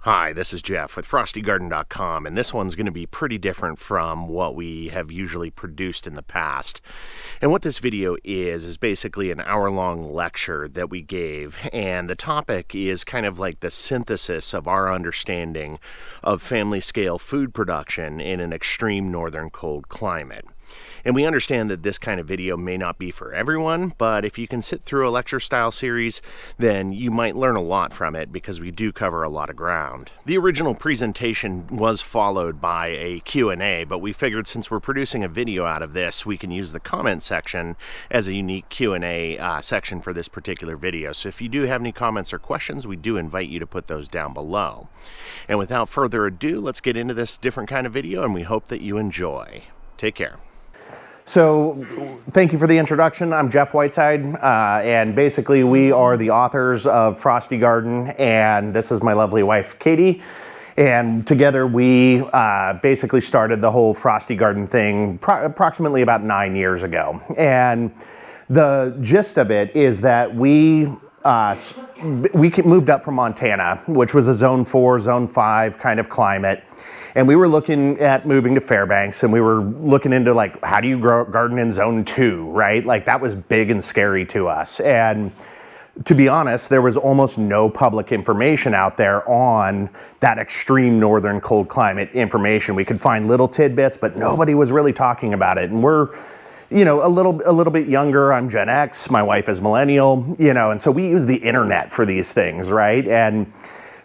Hi, this is Jeff with frostygarden.com, and this one's going to be pretty different from what we have usually produced in the past. And what this video is basically an hour-long lecture that we gave, and the topic is kind of like the synthesis of our understanding of family-scale food production in an extreme northern cold climate. And we understand that this kind of video may not be for everyone, but if you can sit through a lecture-style series, then you might learn a lot from it because we do cover a lot of ground. The original presentation was followed by a Q&A, but we figured since we're producing a video out of this, we can use the comment section as a unique Q&A section for this particular video. So if you do have any comments or questions, we do invite you to put those down below. And without further ado, let's get into this different kind of video, and we hope that you enjoy. Take care. So thank you for the introduction. I'm Jeff Whiteside, and basically we are the authors of Frosty Garden, and this is my lovely wife, Katie. And together we basically started the whole Frosty Garden thing approximately about 9 years ago. And the gist of it is that we moved up from Montana, which was a zone 4, zone 5 kind of climate. And we were looking at moving to Fairbanks, and we were looking into like, how do you grow garden in zone 2, right? Like that was big and scary to us. And to be honest, there was almost no public information out there on that extreme northern cold climate information. We could find little tidbits, but nobody was really talking about it. And we're, you know, a little bit younger. I'm Gen X, my wife is millennial, you know, and so we use the internet for these things, right? And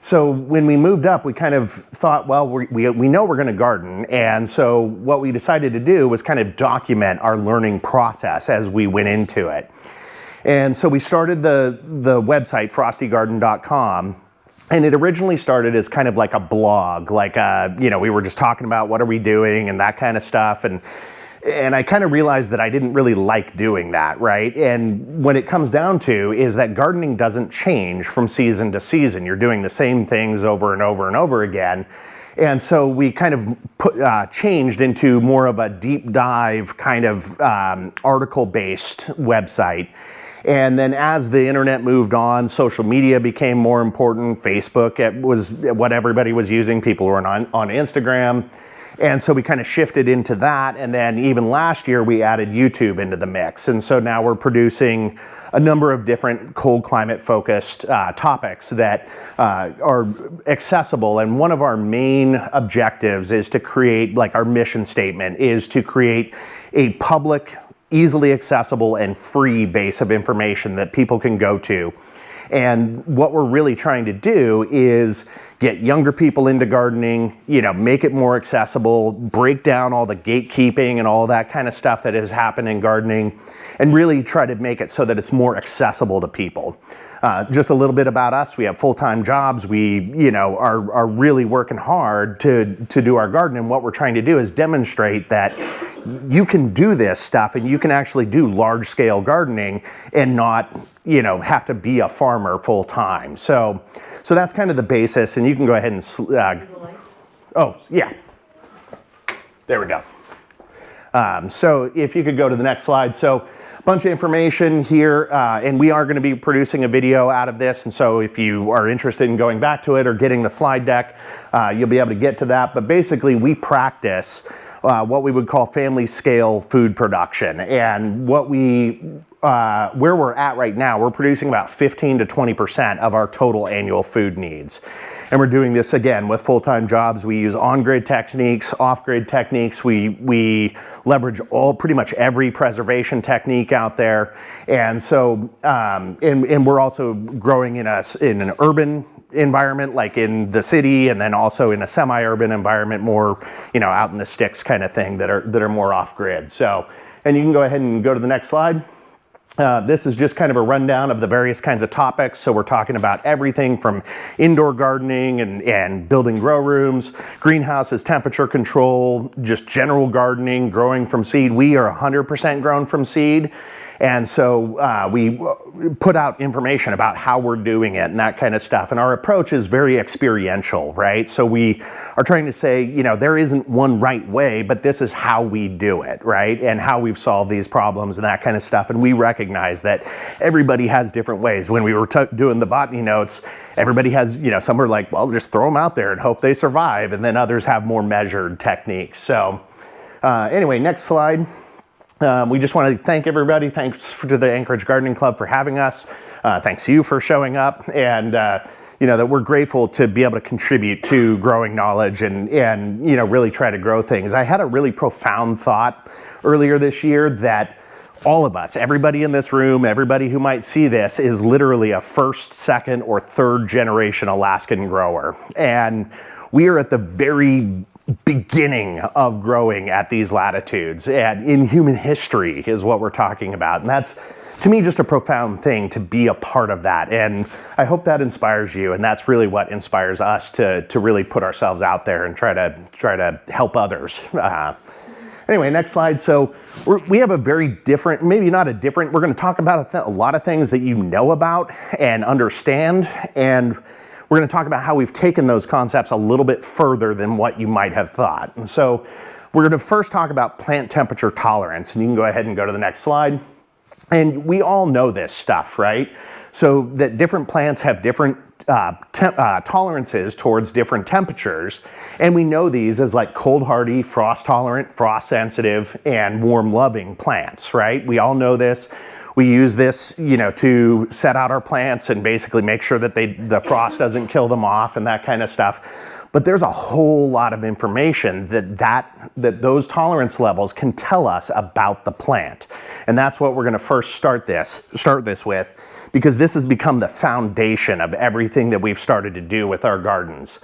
so when we moved up, we kind of thought, well, we know we're going to garden. And so what we decided to do was kind of document our learning process as we went into it. And so we started the website, frostygarden.com. And it originally started as kind of like a blog, like, you know, we were just talking about what are we doing and that kind of stuff. And I kind of realized that I didn't really like doing that, right? And what it comes down to is that gardening doesn't change from season to season. You're doing the same things over and over and over again. And so we kind of changed into more of a deep dive kind of article-based website. And then as the internet moved on, social media became more important. Facebook, it was what everybody was using. People were on Instagram. And so we kind of shifted into that, and then even last year we added YouTube into the mix. And so now we're producing a number of different cold climate focused topics that are accessible. And one of our main objectives is to create, like our mission statement is to create a public, easily accessible and free base of information that people can go to. And what we're really trying to do is get younger people into gardening, you know, make it more accessible, break down all the gatekeeping and all that kind of stuff that has happened in gardening, and really try to make it so that it's more accessible to people. Just a little bit about us. We have full-time jobs. We, you know, are really working hard to do our garden. And what we're trying to do is demonstrate that you can do this stuff and you can actually do large-scale gardening and not, you know, have to be a farmer full-time. So that's kind of the basis. And you can go ahead and, oh, yeah. There we go. So if you could go to the next slide. So a bunch of information here, and we are going to be producing a video out of this. And so if you are interested in going back to it or getting the slide deck, you'll be able to get to that. But basically we practice what we would call family scale food production. And what where we're at right now, we're producing about 15 to 20% of our total annual food needs. And we're doing this again with full-time jobs. We use on-grid techniques, off-grid techniques. We leverage pretty much every preservation technique out there. And so, and we're also growing in an urban environment, like in the city, and then also in a semi-urban environment, more, you know, out in the sticks kind of thing that are more off-grid. So, and you can go ahead and go to the next slide. This is just kind of a rundown of the various kinds of topics. So we're talking about everything from indoor gardening and building grow rooms, greenhouses, temperature control, just general gardening, growing from seed. We are 100% grown from seed. And so we put out information about how we're doing it and that kind of stuff. And our approach is very experiential, right? So we are trying to say, there isn't one right way, but this is how we do it, right? And how we've solved these problems and that kind of stuff. And we recognize that everybody has different ways. When we were doing the botany notes, everybody has, some are like, well, just throw them out there and hope they survive. And then others have more measured techniques. So anyway, next slide. We just want to thank everybody. Thanks to the Anchorage Gardening Club for having us. Thanks to you for showing up. And, that we're grateful to be able to contribute to growing knowledge and really try to grow things. I had a really profound thought earlier this year that all of us, everybody in this room, everybody who might see this, is literally a first, second, or third generation Alaskan grower. And we are at the very beginning of growing at these latitudes, and in human history is what we're talking about. And that's, to me, just a profound thing to be a part of that. And I hope that inspires you. And that's really what inspires us to really put ourselves out there and try to help others. Anyway, next slide. So we have a very different, maybe not a different, we're going to talk about a lot of things that you know about and understand. And we're going to talk about how we've taken those concepts a little bit further than what you might have thought. And so we're going to first talk about plant temperature tolerance. And you can go ahead and go to the next slide. And we all know this stuff, right? So that different plants have different tolerances towards different temperatures. And we know these as like cold hardy, frost tolerant, frost sensitive, and warm loving plants, right? We all know this. We use this, to set out our plants and basically make sure that the frost doesn't kill them off and that kind of stuff. But there's a whole lot of information that those tolerance levels can tell us about the plant. And that's what we're going to first start this with, because this has become the foundation of everything that we've started to do with our gardens.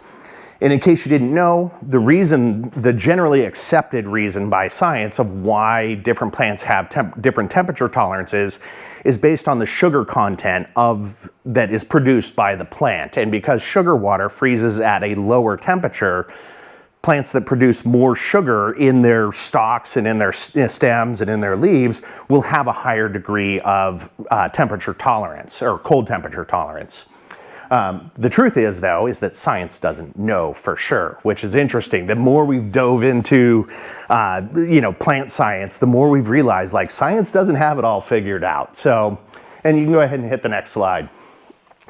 And in case you didn't know, the generally accepted reason by science of why different plants have different temperature tolerances is based on the sugar content that is produced by the plant. And because sugar water freezes at a lower temperature, plants that produce more sugar in their stalks and in their stems and in their leaves will have a higher degree of temperature tolerance or cold temperature tolerance. The truth is, though, is that science doesn't know for sure, which is interesting. The more we've dove into, plant science, the more we've realized, science doesn't have it all figured out. So, and you can go ahead and hit the next slide.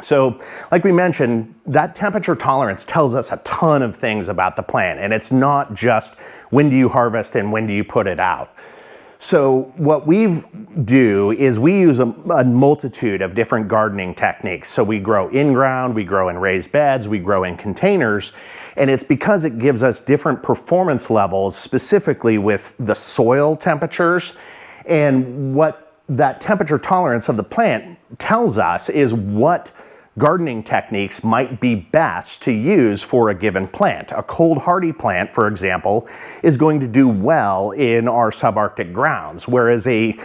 So, like we mentioned, that temperature tolerance tells us a ton of things about the plant, and it's not just when do you harvest and when do you put it out. So what we do is we use a multitude of different gardening techniques. So we grow in ground, we grow in raised beds, we grow in containers, and it's because it gives us different performance levels, specifically with the soil temperatures. And what that temperature tolerance of the plant tells us is what gardening techniques might be best to use for a given plant. A cold hardy plant, for example, is going to do well in our subarctic grounds, whereas a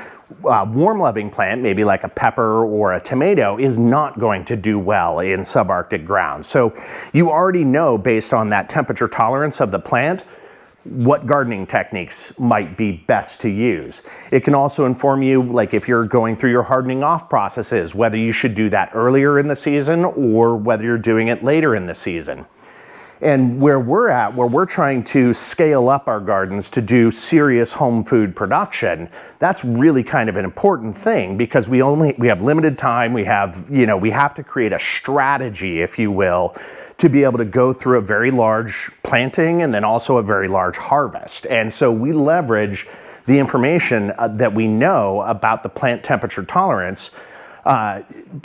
warm loving plant, maybe like a pepper or a tomato, is not going to do well in subarctic grounds. So you already know, based on that temperature tolerance of the plant, what gardening techniques might be best to use. It can also inform you, like if you're going through your hardening off processes, whether you should do that earlier in the season or whether you're doing it later in the season. And where we're trying to scale up our gardens to do serious home food production, that's really kind of an important thing, because we have limited time. We have to create a strategy, if you will, to be able to go through a very large planting and then also a very large harvest. And so we leverage the information that we know about the plant temperature tolerance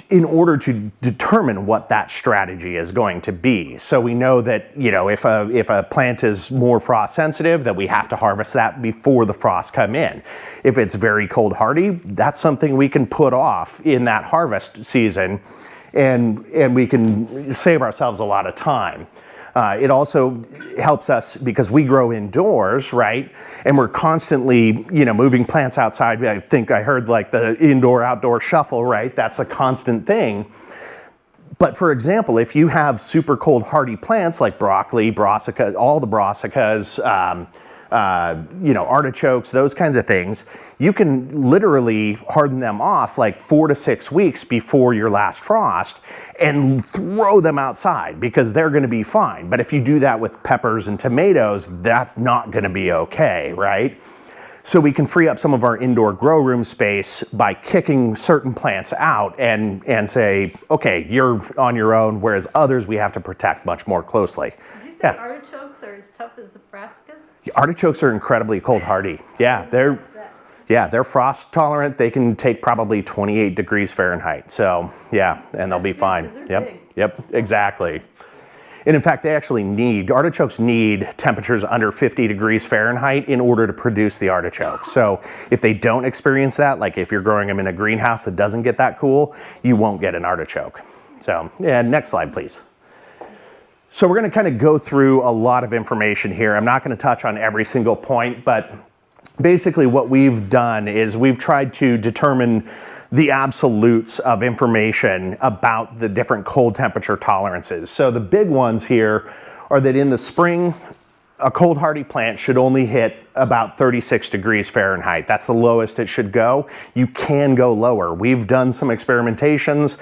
in order to determine what that strategy is going to be. So we know that, if a plant is more frost sensitive, that we have to harvest that before the frosts come in. If it's very cold hardy, that's something we can put off in that harvest season, and we can save ourselves a lot of time. It also helps us because we grow indoors, right? And we're constantly, moving plants outside. I think I heard like the indoor-outdoor shuffle, right? That's a constant thing. But for example, if you have super cold hardy plants like broccoli, brassica, all the brassicas, artichokes, those kinds of things, you can literally harden them off like 4 to 6 weeks before your last frost and throw them outside because they're going to be fine. But if you do that with peppers and tomatoes, that's not going to be okay, right? So we can free up some of our indoor grow room space by kicking certain plants out and say, okay, you're on your own, whereas others we have to protect much more closely. Did you say artichokes are as tough as the brassicas? Artichokes are incredibly cold hardy. Yeah, they're frost tolerant. They can take probably 28 degrees Fahrenheit. So yeah, and they'll be fine. Yep, exactly. And in fact, artichokes need temperatures under 50 degrees Fahrenheit in order to produce the artichoke. So if they don't experience that, like if you're growing them in a greenhouse that doesn't get that cool, you won't get an artichoke. So yeah, next slide, please. So we're going to kind of go through a lot of information here. I'm not going to touch on every single point, but basically what we've done is we've tried to determine the absolutes of information about the different cold temperature tolerances. So the big ones here are that in the spring, a cold hardy plant should only hit about 36 degrees Fahrenheit. That's the lowest it should go. You can go lower. We've done some experimentations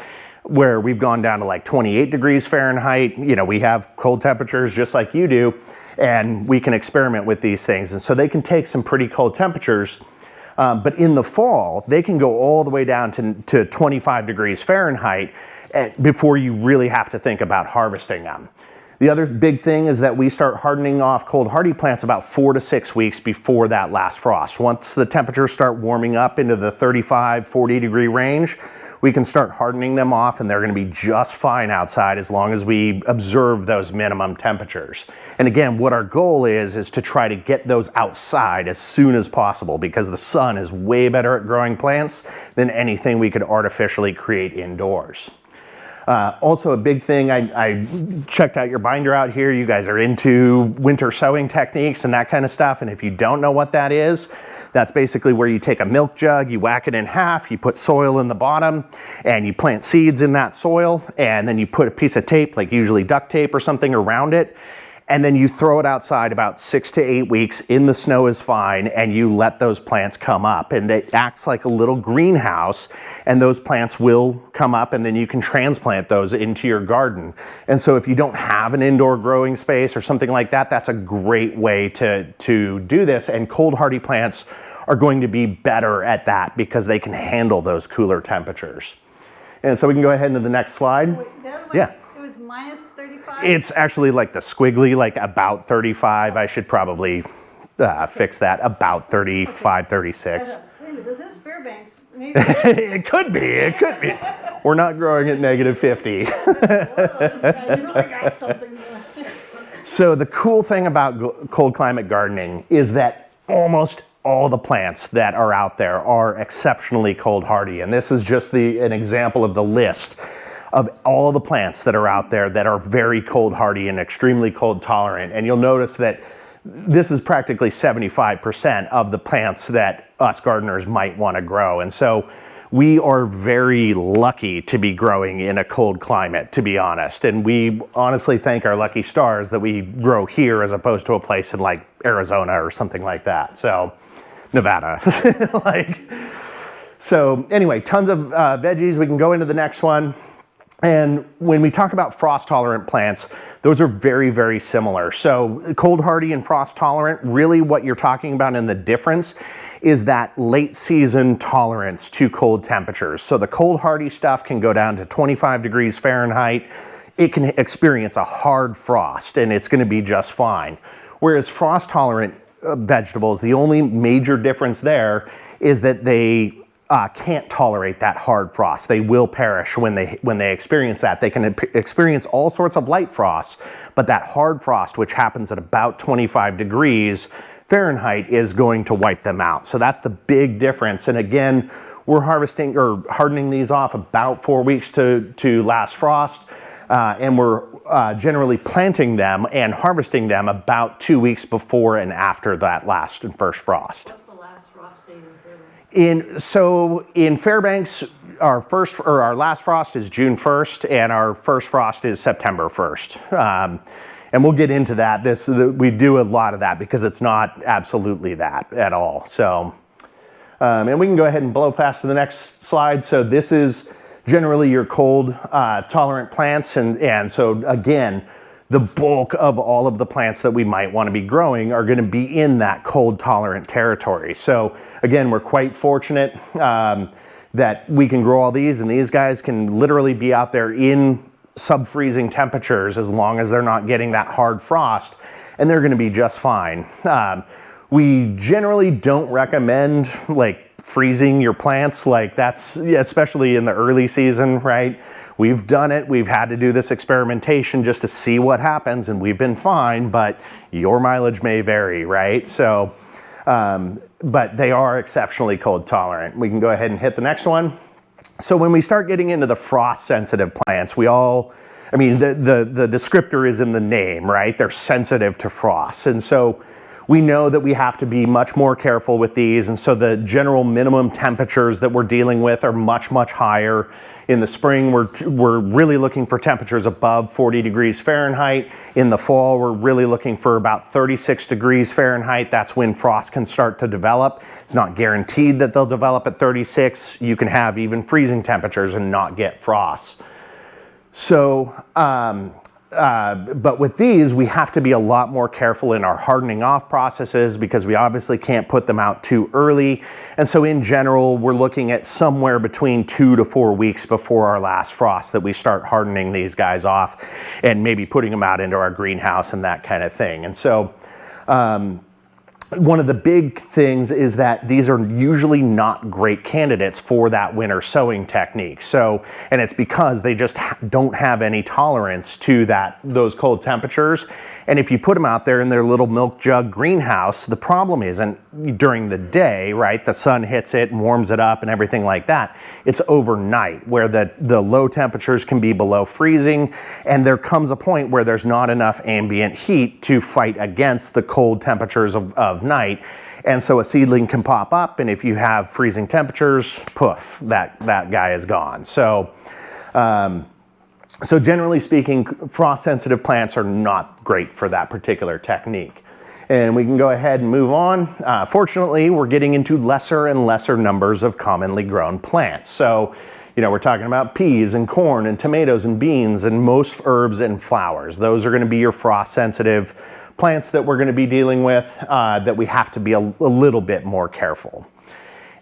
where we've gone down to like 28 degrees Fahrenheit. We have cold temperatures just like you do, and we can experiment with these things. And so they can take some pretty cold temperatures. But in the fall, they can go all the way down to 25 degrees Fahrenheit before you really have to think about harvesting them. The other big thing is that we start hardening off cold hardy plants about 4 to 6 weeks before that last frost. Once the temperatures start warming up into the 35, 40 degree range, we can start hardening them off and they're going to be just fine outside as long as we observe those minimum temperatures. And again, what our goal is to try to get those outside as soon as possible because the sun is way better at growing plants than anything we could artificially create indoors. Also a big thing, I checked out your binder out here. You guys are into winter sowing techniques and that kind of stuff. And if you don't know what that is, that's basically where you take a milk jug, you whack it in half, you put soil in the bottom, and you plant seeds in that soil, and then you put a piece of tape, like usually duct tape or something, around it, and then you throw it outside about 6 to 8 weeks in the snow is fine, and you let those plants come up. And it acts like a little greenhouse, and those plants will come up, and then you can transplant those into your garden. And so if you don't have an indoor growing space or something like that, that's a great way to do this. And cold hardy plants are going to be better at that because they can handle those cooler temperatures. And so we can go ahead into the next slide. Yeah. It was minus 35? It's actually like the squiggly, like about 35. I should probably fix that. About 35, 36. This is Fairbanks. Maybe. It could be. We're not growing at negative 50. You really got something. So the cool thing about cold climate gardening is that almost all the plants that are out there are exceptionally cold hardy. And this is just an example of the list of all the plants that are out there that are very cold hardy and extremely cold tolerant. And you'll notice that this is practically 75% of the plants that us gardeners might want to grow. And so we are very lucky to be growing in a cold climate, to be honest. And we honestly thank our lucky stars that we grow here as opposed to a place in like Arizona or something like that. So Nevada. So anyway, tons of veggies. We can go into the next one. And when we talk about frost tolerant plants, those are very, very similar. So cold hardy and frost tolerant, really what you're talking about in the difference is that late season tolerance to cold temperatures. So the cold hardy stuff can go down to 25 degrees Fahrenheit. It can experience a hard frost and it's going to be just fine. Whereas frost tolerant vegetables, the only major difference there is that they can't tolerate that hard frost. They will perish when they experience that. They can experience all sorts of light frosts, but that hard frost, which happens at about 25 degrees Fahrenheit, is going to wipe them out. So that's the big difference. And again, we're harvesting or hardening these off about 4 weeks to last frost. And we're generally planting them and harvesting them about 2 weeks before and after that last and first frost. What's the last frost date in Fairbanks? In Fairbanks, our last frost is June 1st, and our first frost is September 1st. And we'll get into that. We do a lot of that because it's not absolutely that at all. So, and we can go ahead and blow past to the next slide. So this is generally your cold tolerant plants. And so again, the bulk of all of the plants that we might want to be growing are going to be in that cold tolerant territory. So again, we're quite fortunate that we can grow all these, and these guys can literally be out there in sub-freezing temperatures as long as they're not getting that hard frost, and they're going to be just fine. We generally don't recommend like freezing your plants, like that's, especially in the early season, right? We've done it. We've had to do this experimentation just to see what happens, and we've been fine, but your mileage may vary, right? So, but they are exceptionally cold tolerant. We can go ahead and hit the next one. So when we start getting into the frost sensitive plants, I mean, the descriptor is in the name, right? They're sensitive to frost. And so we know that we have to be much more careful with these. And so the general minimum temperatures that we're dealing with are much, much higher. In the spring, we're really looking for temperatures above 40 degrees Fahrenheit. In the fall, we're really looking for about 36 degrees Fahrenheit. That's when frost can start to develop. It's not guaranteed that they'll develop at 36. You can have even freezing temperatures and not get frost. So, but with these, we have to be a lot more careful in our hardening off processes because we obviously can't put them out too early. And so in general, we're looking at somewhere between 2 to 4 weeks before our last frost that we start hardening these guys off and maybe putting them out into our greenhouse and that kind of thing. And so, one of the big things is that these are usually not great candidates for that winter sowing technique. So, and it's because they just don't have any tolerance to those cold temperatures. And if you put them out there in their little milk jug greenhouse, the problem isn't during the day, right? The sun hits it and warms it up and everything like that. It's overnight where the low temperatures can be below freezing, and there comes a point where there's not enough ambient heat to fight against the cold temperatures of night. And so a seedling can pop up, and if you have freezing temperatures, poof, that guy is gone. So, so generally speaking, frost-sensitive plants are not great for that particular technique. And we can go ahead and move on. Fortunately, we're getting into lesser and lesser numbers of commonly grown plants. So, we're talking about peas and corn and tomatoes and beans and most herbs and flowers. Those are going to be your frost-sensitive plants that we're going to be dealing with, that we have to be a little bit more careful.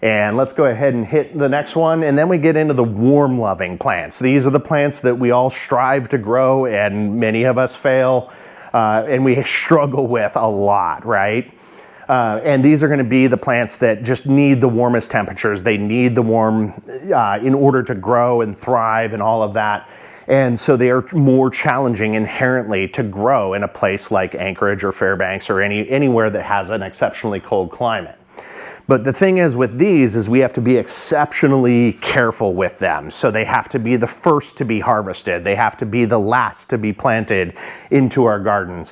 And let's go ahead and hit the next one, and then we get into the warm-loving plants. These are the plants that we all strive to grow, and many of us fail, and we struggle with a lot, right? And these are going to be the plants that just need the warmest temperatures. They need the warm in order to grow and thrive and all of that. And so they are more challenging inherently to grow in a place like Anchorage or Fairbanks or anywhere that has an exceptionally cold climate. But the thing is with these is we have to be exceptionally careful with them. So they have to be the first to be harvested. They have to be the last to be planted into our gardens.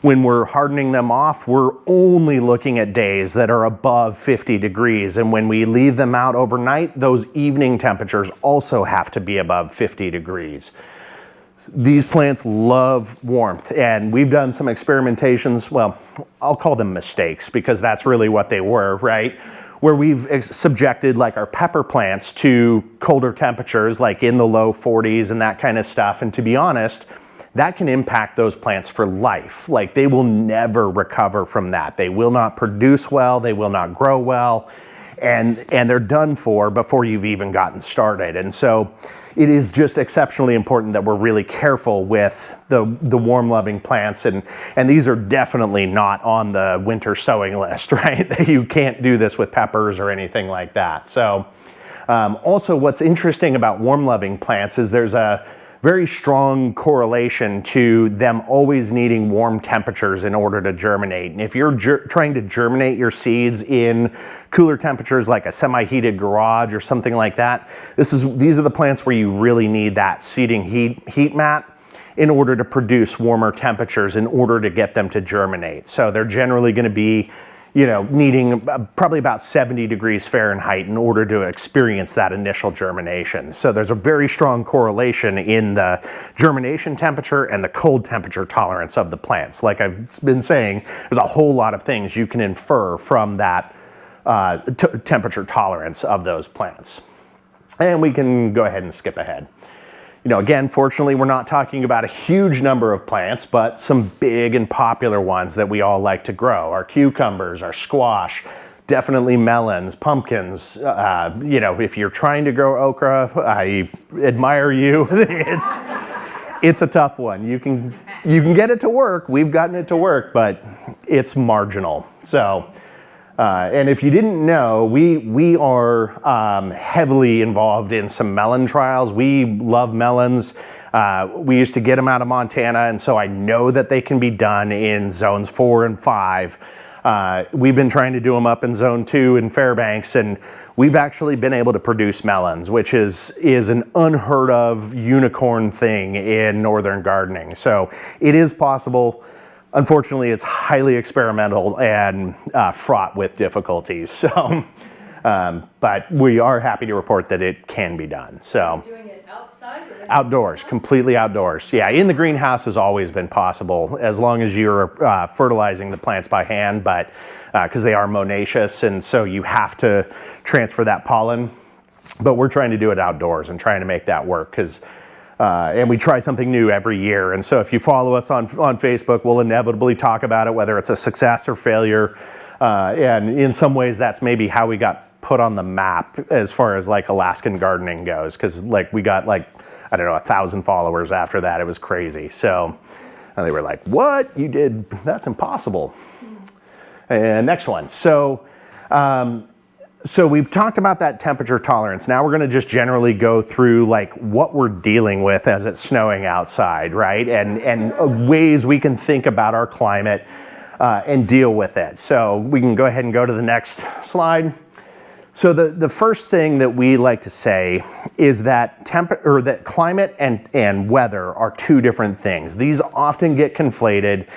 When we're hardening them off, we're only looking at days that are above 50 degrees. And when we leave them out overnight, those evening temperatures also have to be above 50 degrees. These plants love warmth, and we've done some experimentations, well, I'll call them mistakes because that's really what they were, right? Where we've subjected like our pepper plants to colder temperatures, like in the low 40s and that kind of stuff. And to be honest, that can impact those plants for life. Like they will never recover from that. They will not produce well, they will not grow well, and they're done for before you've even gotten started. And so it is just exceptionally important that we're really careful with the warm-loving plants, and these are definitely not on the winter sowing list, right? You can't do this with peppers or anything like that. So also what's interesting about warm-loving plants is there's a very strong correlation to them always needing warm temperatures in order to germinate. And if you're trying to germinate your seeds in cooler temperatures like a semi-heated garage or something like that, these are the plants where you really need that seeding heat mat in order to produce warmer temperatures in order to get them to germinate. So they're generally going to be needing probably about 70 degrees Fahrenheit in order to experience that initial germination. So there's a very strong correlation in the germination temperature and the cold temperature tolerance of the plants. Like I've been saying, there's a whole lot of things you can infer from that temperature tolerance of those plants. And we can go ahead and skip ahead. Again, fortunately, we're not talking about a huge number of plants, but some big and popular ones that we all like to grow. Our cucumbers, our squash, definitely melons, pumpkins. If you're trying to grow okra, I admire you. It's a tough one. You can get it to work. We've gotten it to work, but it's marginal. So. And if you didn't know, we are heavily involved in some melon trials. We love melons. We used to get them out of Montana, and so I know that they can be done in zones 4 and 5. We've been trying to do them up in zone 2 in Fairbanks, and we've actually been able to produce melons, which is an unheard of unicorn thing in northern gardening. So it is possible. Unfortunately, it's highly experimental and fraught with difficulties. So, but we are happy to report that it can be done. So, Doing it outside? Or outdoors, completely outdoors. Yeah, in the greenhouse has always been possible as long as you're fertilizing the plants by hand, but because they are monoecious, and so you have to transfer that pollen. But we're trying to do it outdoors and trying to make that work because. And we try something new every year. And so if you follow us on Facebook, we'll inevitably talk about it, whether it's a success or failure. And in some ways, that's maybe how we got put on the map as far as like Alaskan gardening goes. Because like we got like, 1,000 followers after that. It was crazy. So and they were like, what? You did? That's impossible. And next one. So we've talked about that temperature tolerance. Now we're going to just generally go through like what we're dealing with as it's snowing outside, right? And ways we can think about our climate and deal with it. So we can go ahead and go to the next slide. So the first thing that we like to say is that that climate and weather are two different things. These often get conflated,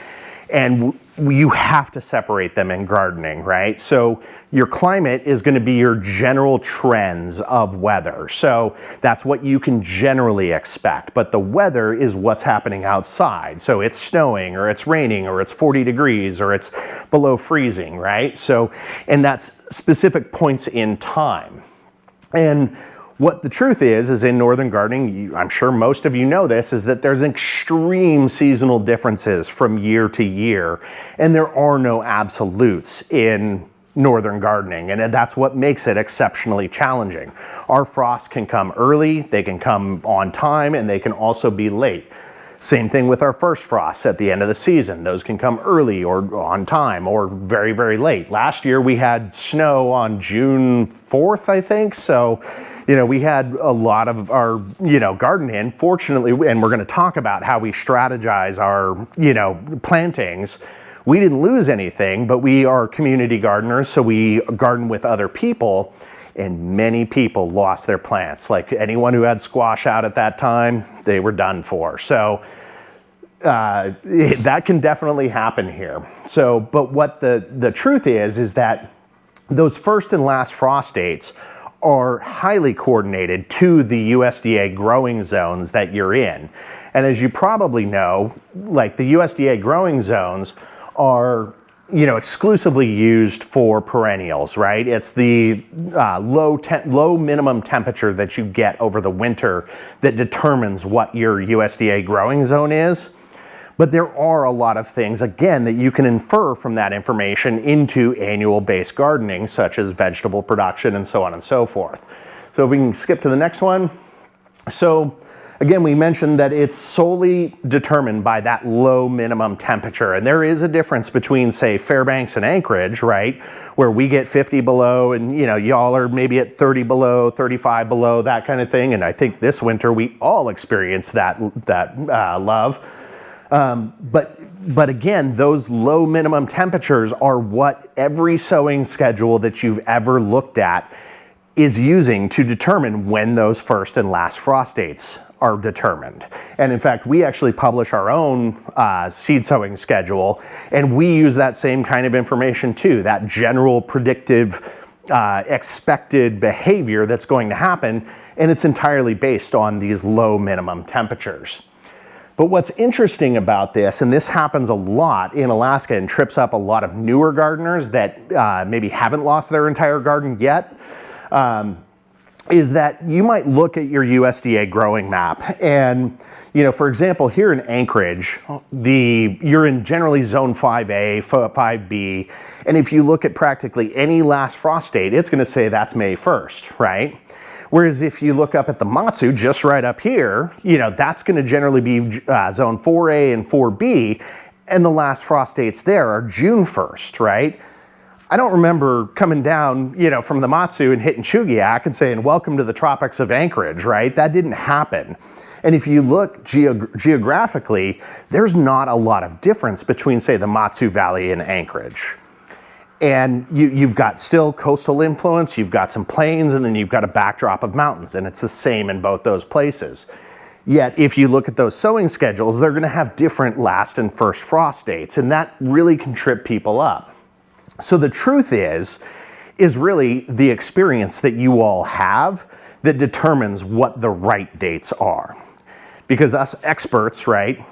and you have to separate them in gardening, right? So your climate is going to be your general trends of weather. So that's what you can generally expect. But the weather is what's happening outside. So it's snowing, or it's raining, or it's 40 degrees, or it's below freezing, right? So, and that's specific points in time. And what the truth is in northern gardening, I'm sure most of you know this, is that there's extreme seasonal differences from year to year, and there are no absolutes in northern gardening, and that's what makes it exceptionally challenging. Our frosts can come early, they can come on time, and they can also be late. Same thing with our first frosts at the end of the season. Those can come early or on time or very, very late. Last year we had snow on June 4th, I think, so we had a lot of our, garden in. Fortunately, and we're going to talk about how we strategize our, plantings. We didn't lose anything, but we are community gardeners, so we garden with other people, and many people lost their plants. Like anyone who had squash out at that time, they were done for. So that can definitely happen here. So, but what the truth is that those first and last frost dates are highly coordinated to the USDA growing zones that you're in. And as you probably know, like the USDA growing zones are, exclusively used for perennials, right? It's the low minimum temperature that you get over the winter that determines what your USDA growing zone is. But there are a lot of things, again, that you can infer from that information into annual-based gardening, such as vegetable production and so on and so forth. So if we can skip to the next one. So again, we mentioned that it's solely determined by that low minimum temperature. And there is a difference between, say, Fairbanks and Anchorage, right? Where we get 50 below and, y'all are maybe at 30 below, 35 below, that kind of thing. And I think this winter we all experienced that love. But again, those low minimum temperatures are what every sowing schedule that you've ever looked at is using to determine when those first and last frost dates are determined. And in fact, we actually publish our own seed sowing schedule, and we use that same kind of information too, that general predictive expected behavior that's going to happen, and it's entirely based on these low minimum temperatures. But what's interesting about this, and this happens a lot in Alaska and trips up a lot of newer gardeners that maybe haven't lost their entire garden yet, is that you might look at your USDA growing map and, for example, here in Anchorage, you're in generally zone 5A, 5B, and if you look at practically any last frost date, it's gonna say that's May 1st, right? Whereas if you look up at the Matsu, just right up here, that's gonna generally be zone 4A and 4B, and the last frost dates there are June 1st, right? I don't remember coming down, from the Matsu and hitting Chugiak and saying, welcome to the tropics of Anchorage, right? That didn't happen. And if you look geographically, there's not a lot of difference between, say, the Matsu Valley and Anchorage. And you've got still coastal influence, you've got some plains, and then you've got a backdrop of mountains, and it's the same in both those places. Yet, if you look at those sowing schedules, they're gonna have different last and first frost dates, and that really can trip people up. So the truth is really the experience that you all have that determines what the right dates are. Because us experts, right,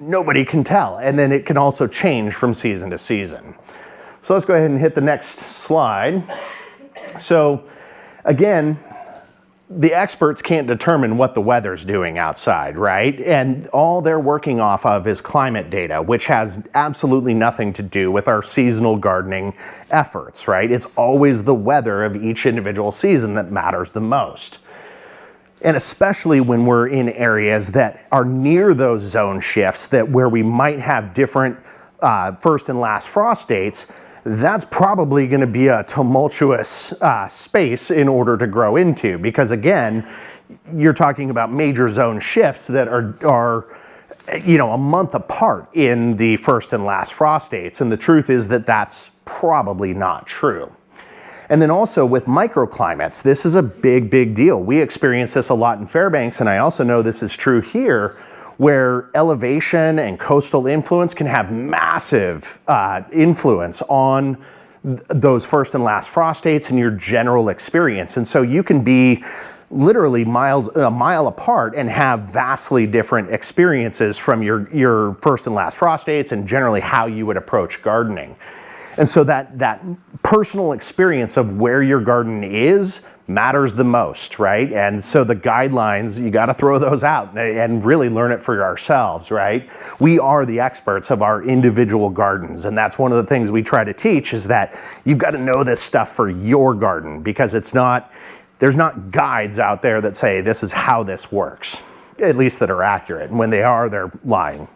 nobody can tell, and then it can also change from season to season. So let's go ahead and hit the next slide. So again, the experts can't determine what the weather's doing outside, right? And all they're working off of is climate data, which has absolutely nothing to do with our seasonal gardening efforts, right? It's always the weather of each individual season that matters the most. And especially when we're in areas that are near those zone shifts where we might have different first and last frost dates, that's probably going to be a tumultuous space in order to grow into, because again, you're talking about major zone shifts that are a month apart in the first and last frost dates, and the truth is that that's probably not true. And then also with microclimates, this is a big deal. We experience this a lot in Fairbanks, and I also know this is true here, where elevation and coastal influence can have massive influence on those first and last frost dates and your general experience. And so you can be literally a mile apart and have vastly different experiences from your first and last frost dates and generally how you would approach gardening. And so that personal experience of where your garden is matters the most, right? And so the guidelines, you got to throw those out and really learn it for ourselves, right? We are the experts of our individual gardens, and that's one of the things we try to teach, is that you've got to know this stuff for your garden, because there's not guides out there that say this is how this works, at least that are accurate. And when they are, they're lying.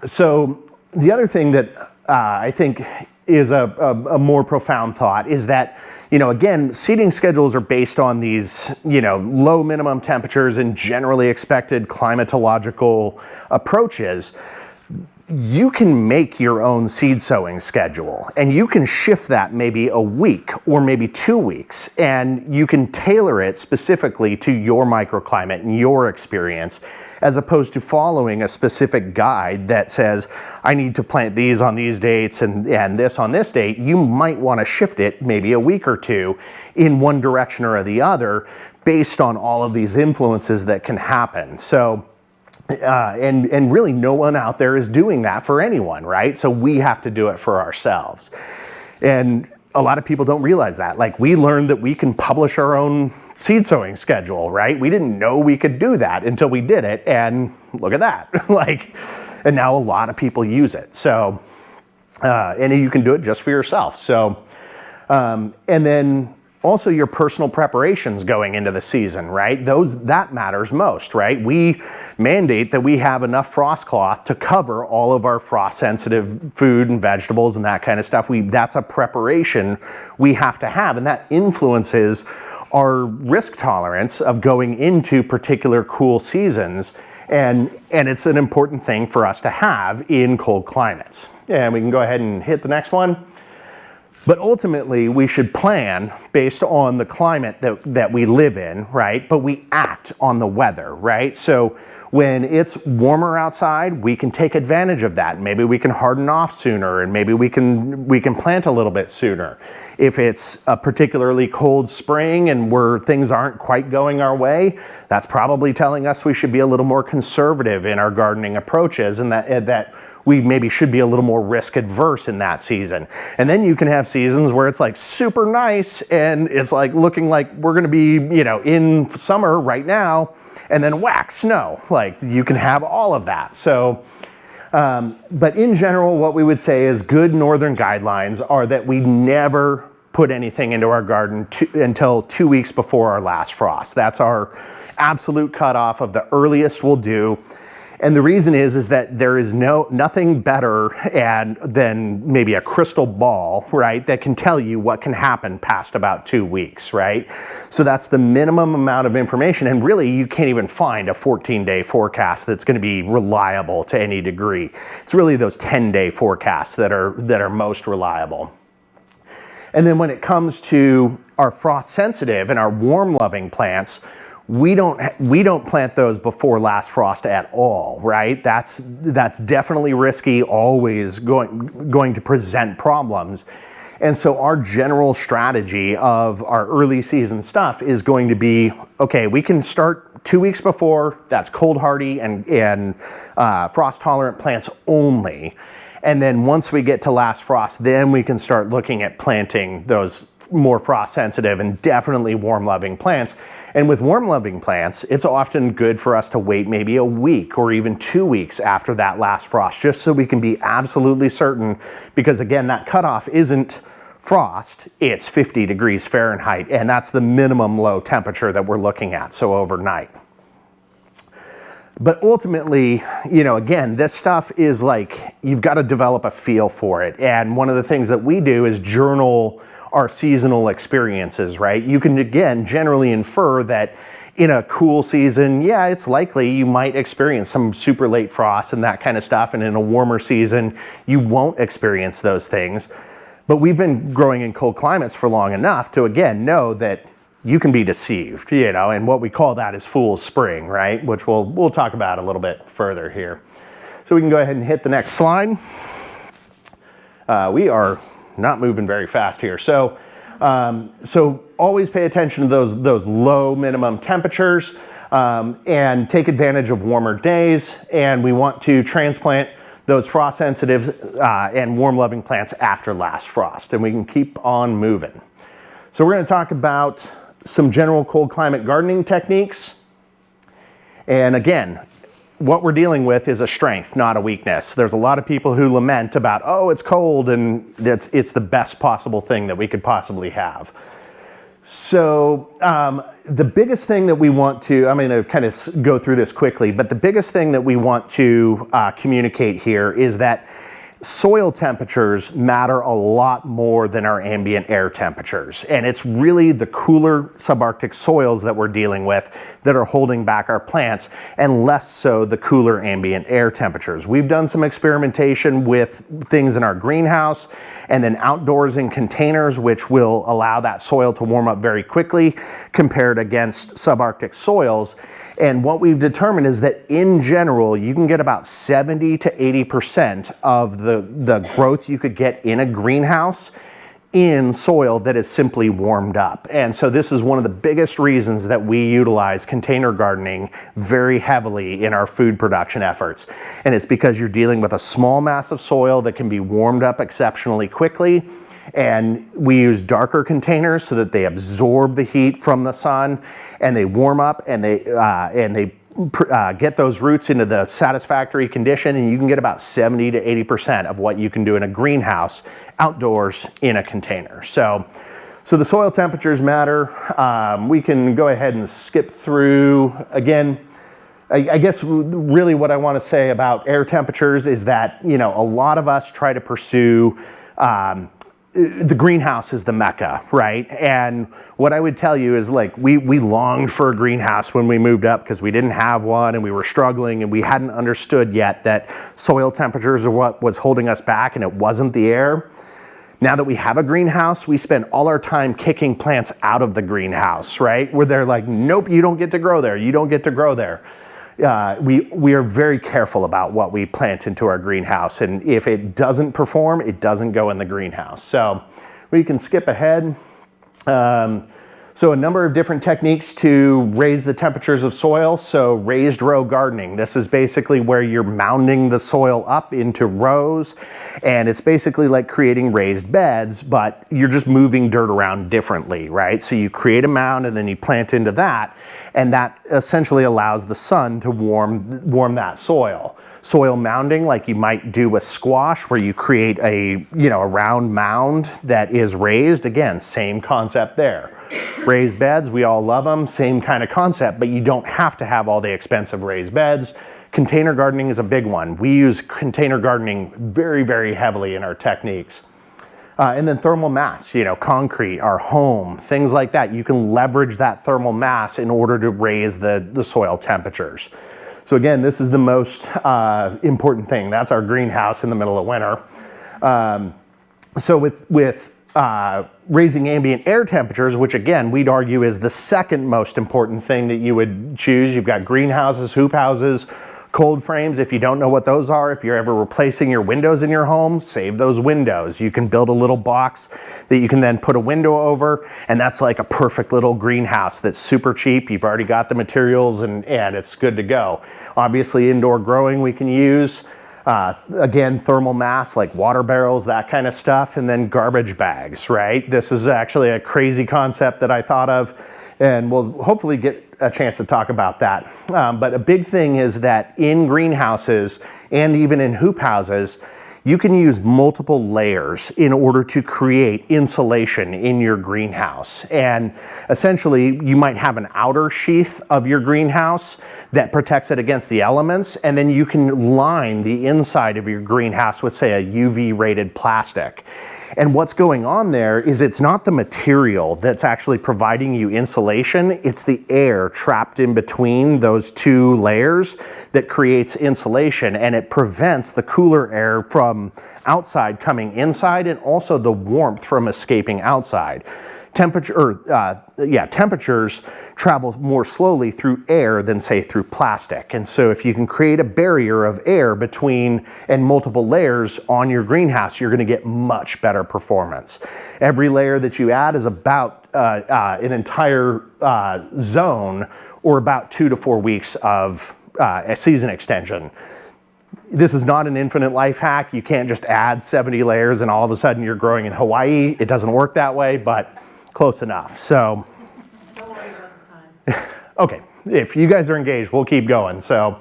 So the other thing that I think is a more profound thought is that, again, seeding schedules are based on these, low minimum temperatures and generally expected climatological approaches. You can make your own seed sowing schedule, and you can shift that maybe a week or maybe 2 weeks, and you can tailor it specifically to your microclimate and your experience, as opposed to following a specific guide that says, I need to plant these on these dates and this on this date. You might want to shift it maybe a week or two in one direction or the other based on all of these influences that can happen. So, and really no one out there is doing that for anyone, right? So we have to do it for ourselves. And a lot of people don't realize that. Like, we learned that we can publish our own seed sowing schedule, right? We didn't know we could do that until we did it, and look at that. And now a lot of people use it. So, and you can do it just for yourself. So, and then also your personal preparations going into the season, right? That matters most, right? We mandate that we have enough frost cloth to cover all of our frost sensitive food and vegetables and that kind of stuff. That's a preparation we have to have, and that influences our risk tolerance of going into particular cool seasons. And it's an important thing for us to have in cold climates. And we can go ahead and hit the next one. But ultimately, we should plan based on the climate that we live in, right? But we act on the weather, right? So when it's warmer outside, we can take advantage of that. Maybe we can harden off sooner, and maybe we can plant a little bit sooner. If it's a particularly cold spring and where things aren't quite going our way, that's probably telling us we should be a little more conservative in our gardening approaches, and that we maybe should be a little more risk adverse in that season. And then you can have seasons where it's like super nice and it's like looking like we're gonna be, in summer right now, and then whack, snow. Like, you can have all of that. So, but in general, what we would say is good northern guidelines are that we never put anything into our garden until 2 weeks before our last frost. That's our absolute cutoff of the earliest we'll do. And the reason is that there is nothing better than maybe a crystal ball, right, that can tell you what can happen past about 2 weeks, right? So that's the minimum amount of information, and really you can't even find a 14-day forecast that's going to be reliable to any degree. It's really those 10-day forecasts that are most reliable. And then when it comes to our frost sensitive and our warm loving plants, we don't plant those before last frost at all, right? That's definitely risky, always going to present problems. And so our general strategy of our early season stuff is going to be, okay, we can start 2 weeks before, that's cold hardy and frost tolerant plants only. And then once we get to last frost, then we can start looking at planting those more frost sensitive and definitely warm loving plants. And with warm loving plants, it's often good for us to wait maybe a week or even 2 weeks after that last frost, just so we can be absolutely certain, because again, that cutoff isn't frost, it's 50 degrees Fahrenheit, and that's the minimum low temperature that we're looking at, so overnight. But ultimately, again, this stuff is like, you've got to develop a feel for it. And one of the things that we do is journal our seasonal experiences, right? You can, again, generally infer that in a cool season, yeah, it's likely you might experience some super late frost and that kind of stuff. And in a warmer season, you won't experience those things. But we've been growing in cold climates for long enough to, again, know that you can be deceived, and what we call that is fool's spring, right? Which we'll talk about a little bit further here. So we can go ahead and hit the next slide. We are not moving very fast here. So always pay attention to those low minimum temperatures and take advantage of warmer days. And we want to transplant those frost sensitive and warm loving plants after last frost, and we can keep on moving. So we're going to talk about some general cold climate gardening techniques. And again, what we're dealing with is a strength, not a weakness. There's a lot of people who lament about, oh, it's cold, and it's the best possible thing that we could possibly have. So the biggest thing that we want to, I'm going to kind of go through this quickly, but the biggest thing that we want to communicate here is that soil temperatures matter a lot more than our ambient air temperatures. And it's really the cooler subarctic soils that we're dealing with that are holding back our plants, and less so the cooler ambient air temperatures. We've done some experimentation with things in our greenhouse and then outdoors in containers, which will allow that soil to warm up very quickly compared against subarctic soils. And what we've determined is that in general, you can get about 70 to 80% of the growth you could get in a greenhouse in soil that is simply warmed up. And so this is one of the biggest reasons that we utilize container gardening very heavily in our food production efforts. And it's because you're dealing with a small mass of soil that can be warmed up exceptionally quickly. And we use darker containers so that they absorb the heat from the sun, and they warm up, and they get those roots into the satisfactory condition, and you can get about 70 to 80% of what you can do in a greenhouse outdoors in a container. So the soil temperatures matter. We can go ahead and skip through. Again, I guess really what I want to say about air temperatures is that, a lot of us try to pursue the greenhouse is the mecca, right? And what I would tell you is, like, we longed for a greenhouse when we moved up because we didn't have one and we were struggling, and we hadn't understood yet that soil temperatures are what was holding us back, and it wasn't the air. Now that we have a greenhouse, we spend all our time kicking plants out of the greenhouse, right? Where they're like, nope, you don't get to grow there. You don't get to grow there. We are very careful about what we plant into our greenhouse. And if it doesn't perform, it doesn't go in the greenhouse. So we can skip ahead. So a number of different techniques to raise the temperatures of soil. So raised row gardening. This is basically where you're mounding the soil up into rows, and it's basically like creating raised beds, but you're just moving dirt around differently, right? So you create a mound and then you plant into that, and that essentially allows the sun to warm that soil. Soil mounding, like you might do with squash, where you create a round mound that is raised. Again, same concept there. Raised beds, we all love them, same kind of concept, but you don't have to have all the expensive raised beds. Container gardening is a big one. We use container gardening very, very heavily in our techniques. And then thermal mass, concrete, our home, things like that. You can leverage that thermal mass in order to raise the soil temperatures. So again, this is the most important thing. That's our greenhouse in the middle of winter. So with raising ambient air temperatures, which again, we'd argue is the second most important thing that you would choose. You've got greenhouses, hoop houses, cold frames. If you don't know what those are, if you're ever replacing your windows in your home, save those windows. You can build a little box that you can then put a window over, and that's like a perfect little greenhouse that's super cheap. You've already got the materials and it's good to go. Obviously, indoor growing we can use. Again, thermal mass like water barrels, that kind of stuff, and then garbage bags, right? This is actually a crazy concept that I thought of, and we'll hopefully get a chance to talk about that. But a big thing is that in greenhouses and even in hoop houses, you can use multiple layers in order to create insulation in your greenhouse. And essentially, you might have an outer sheath of your greenhouse that protects it against the elements, and then you can line the inside of your greenhouse with, say, a UV rated plastic. And what's going on there is it's not the material that's actually providing you insulation, it's the air trapped in between those two layers that creates insulation, and it prevents the cooler air from outside coming inside and also the warmth from escaping outside. Temperatures travel more slowly through air than, say, through plastic. And so if you can create a barrier of air between and multiple layers on your greenhouse, you're going to get much better performance. Every layer that you add is about an entire zone, or about 2 to 4 weeks of a season extension. This is not an infinite life hack. You can't just add 70 layers and all of a sudden you're growing in Hawaii. It doesn't work that way, but close enough. So, Don't worry about the time. okay, if you guys are engaged, we'll keep going. So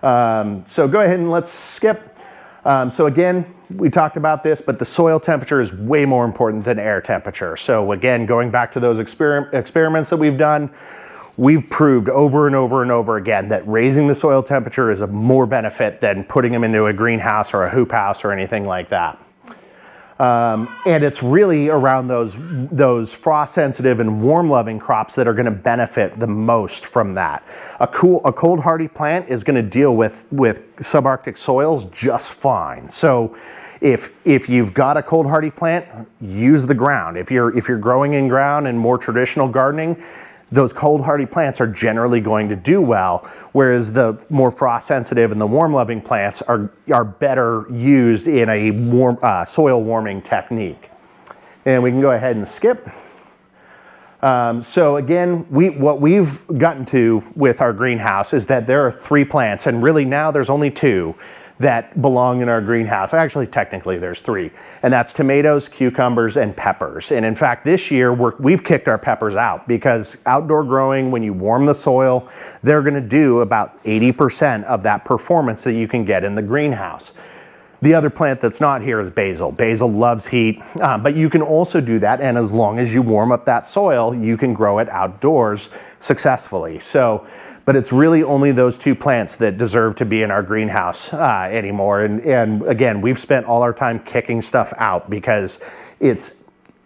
go ahead and let's skip. So again, we talked about this, but the soil temperature is way more important than air temperature. So again, going back to those experiments that we've done, we've proved over and over and over again that raising the soil temperature is a more benefit than putting them into a greenhouse or a hoop house or anything like that. And it's really around those frost-sensitive and warm-loving crops that are going to benefit the most from that. A cold hardy plant is going to deal with subarctic soils just fine. So if you've got a cold hardy plant, use the ground. If you're growing in ground and more traditional gardening, those cold hardy plants are generally going to do well, whereas the more frost sensitive and the warm loving plants are better used in a soil warming technique. And we can go ahead and skip. So again, what we've gotten to with our greenhouse is that there are 3 plants, and really now there's only 2 that belong in our greenhouse. Actually, technically there's 3, and that's tomatoes, cucumbers, and peppers. And in fact, this year we've kicked our peppers out because outdoor growing, when you warm the soil, they're gonna do about 80% of that performance that you can get in the greenhouse. The other plant that's not here is basil. Basil loves heat, but you can also do that, and as long as you warm up that soil, you can grow it outdoors successfully. But it's really only those 2 plants that deserve to be in our greenhouse anymore. And again, we've spent all our time kicking stuff out because if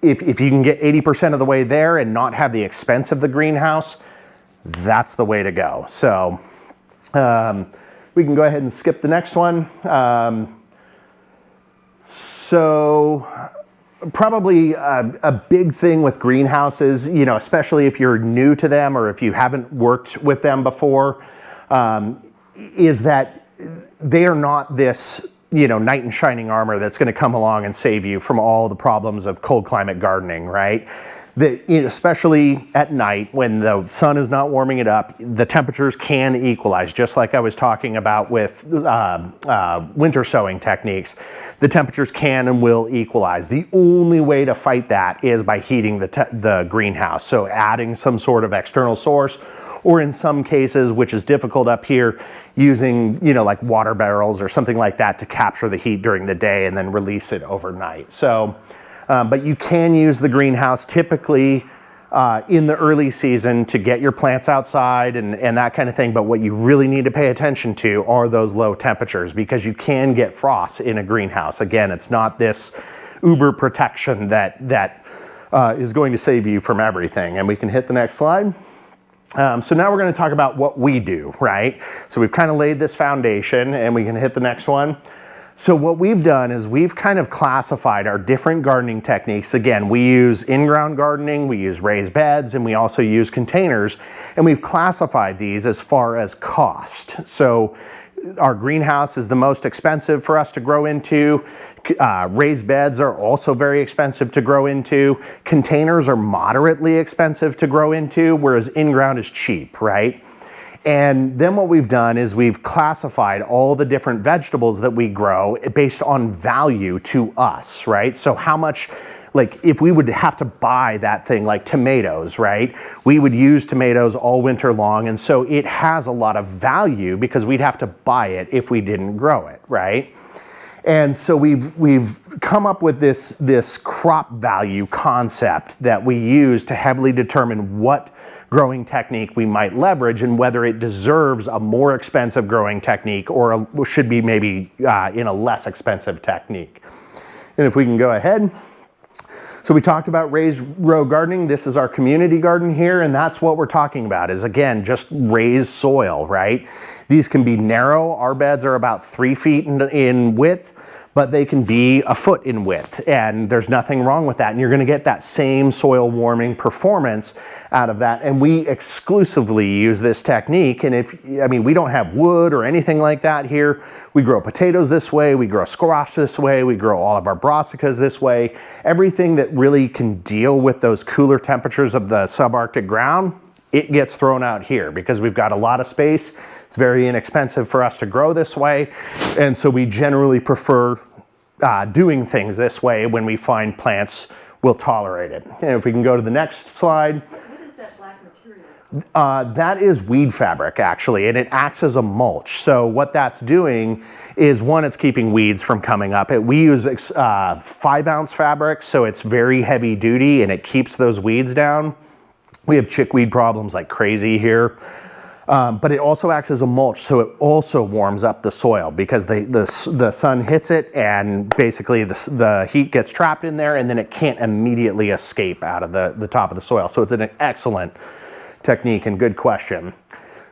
you can get 80% of the way there and not have the expense of the greenhouse, that's the way to go. So we can go ahead and skip the next one. probably a big thing with greenhouses, especially if you're new to them or if you haven't worked with them before, is that they are not this, knight in shining armor that's going to come along and save you from all the problems of cold climate gardening, right? Especially at night when the sun is not warming it up, the temperatures can equalize, just like I was talking about with winter sowing techniques. The temperatures can and will equalize. The only way to fight that is by heating the greenhouse. So adding some sort of external source, or in some cases, which is difficult up here, using like water barrels or something like that to capture the heat during the day and then release it overnight. So. But you can use the greenhouse typically in the early season to get your plants outside and that kind of thing. But what you really need to pay attention to are those low temperatures, because you can get frost in a greenhouse. Again, it's not this uber protection that is going to save you from everything. And we can hit the next slide. So now we're going to talk about what we do, right? So we've kind of laid this foundation, and we can hit the next one. So what we've done is we've kind of classified our different gardening techniques. Again, we use in-ground gardening, we use raised beds, and we also use containers. And we've classified these as far as cost. So our greenhouse is the most expensive for us to grow into. Raised beds are also very expensive to grow into. Containers are moderately expensive to grow into, whereas in-ground is cheap, right? And then what we've done is we've classified all the different vegetables that we grow based on value to us, right? So how much, like if we would have to buy that thing like tomatoes, right? We would use tomatoes all winter long. And so it has a lot of value because we'd have to buy it if we didn't grow it, right? And so we've come up with this crop value concept that we use to heavily determine what growing technique we might leverage and whether it deserves a more expensive growing technique or should be maybe in a less expensive technique. And if we can go ahead. So we talked about raised row gardening. This is our community garden here, and that's what we're talking about is, again, just raised soil, right? These can be narrow. Our beds are about 3 feet in width, but they can be a foot in width, and there's nothing wrong with that. And you're gonna get that same soil warming performance out of that. And we exclusively use this technique. And we don't have wood or anything like that here. We grow potatoes this way, we grow squash this way, we grow all of our brassicas this way. Everything that really can deal with those cooler temperatures of the subarctic ground, it gets thrown out here because we've got a lot of space. It's very inexpensive for us to grow this way. And so we generally prefer doing things this way when we find plants will tolerate it. And if we can go to the next slide. What is that black material? That is weed fabric, actually, and it acts as a mulch. So what that's doing is, one, it's keeping weeds from coming up. We use 5-ounce fabric, so it's very heavy duty and it keeps those weeds down. We have chickweed problems like crazy here. But it also acts as a mulch, so it also warms up the soil because the sun hits it and basically the heat gets trapped in there and then it can't immediately escape out of the top of the soil. So it's an excellent technique and good question.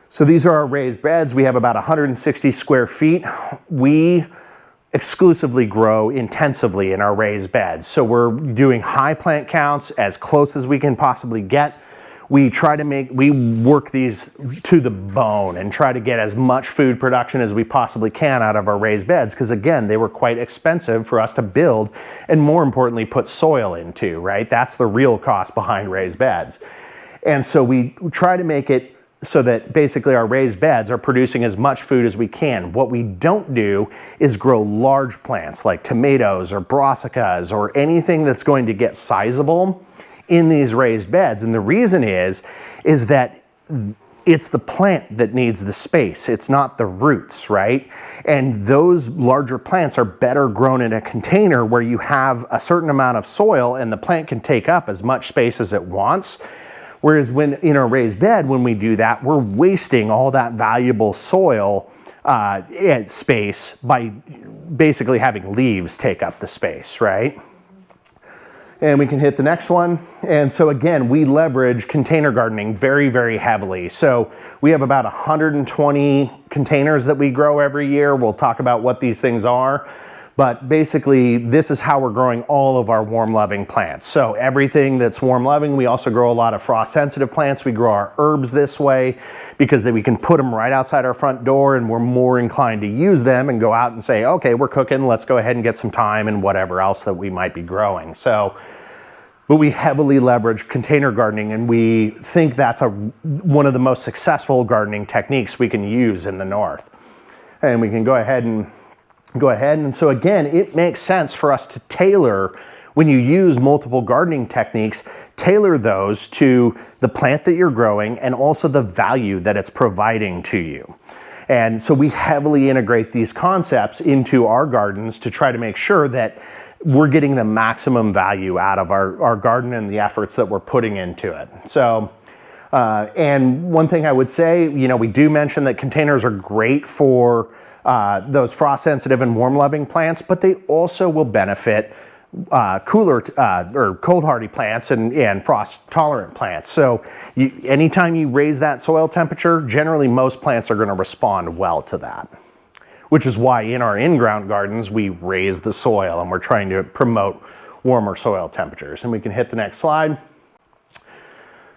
So these are our raised beds. We have about 160 square feet. We exclusively grow intensively in our raised beds. So we're doing high plant counts as close as we can possibly get. We work these to the bone and try to get as much food production as we possibly can out of our raised beds because, again, they were quite expensive for us to build and, more importantly, put soil into, right? That's the real cost behind raised beds. And so we try to make it so that basically our raised beds are producing as much food as we can. What we don't do is grow large plants like tomatoes or brassicas or anything that's going to get sizable in these raised beds. And the reason is that it's the plant that needs the space. It's not the roots, right? And those larger plants are better grown in a container where you have a certain amount of soil and the plant can take up as much space as it wants. Whereas when in a raised bed, when we do that, we're wasting all that valuable soil space by basically having leaves take up the space, right? And we can hit the next one. And so again, we leverage container gardening very, very heavily. So we have about 120 containers that we grow every year. We'll talk about what these things are. But basically, this is how we're growing all of our warm-loving plants. So everything that's warm-loving, we also grow a lot of frost-sensitive plants. We grow our herbs this way because then we can put them right outside our front door, and we're more inclined to use them and go out and say, okay, we're cooking, let's go ahead and get some thyme and whatever else that we might be growing. So, but we heavily leverage container gardening, and we think that's one of the most successful gardening techniques we can use in the north. And we can go ahead and so again, it makes sense for us to tailor, when you use multiple gardening techniques, tailor those to the plant that you're growing and also the value that it's providing to you. And so we heavily integrate these concepts into our gardens to try to make sure that we're getting the maximum value out of our garden and the efforts that we're putting into it. So, and one thing I would say, we do mention that containers are great for those frost-sensitive and warm-loving plants, but they also will benefit cooler or cold-hardy plants and frost-tolerant plants. So anytime you raise that soil temperature, generally most plants are going to respond well to that, which is why in our in-ground gardens we raise the soil and we're trying to promote warmer soil temperatures. And we can hit the next slide.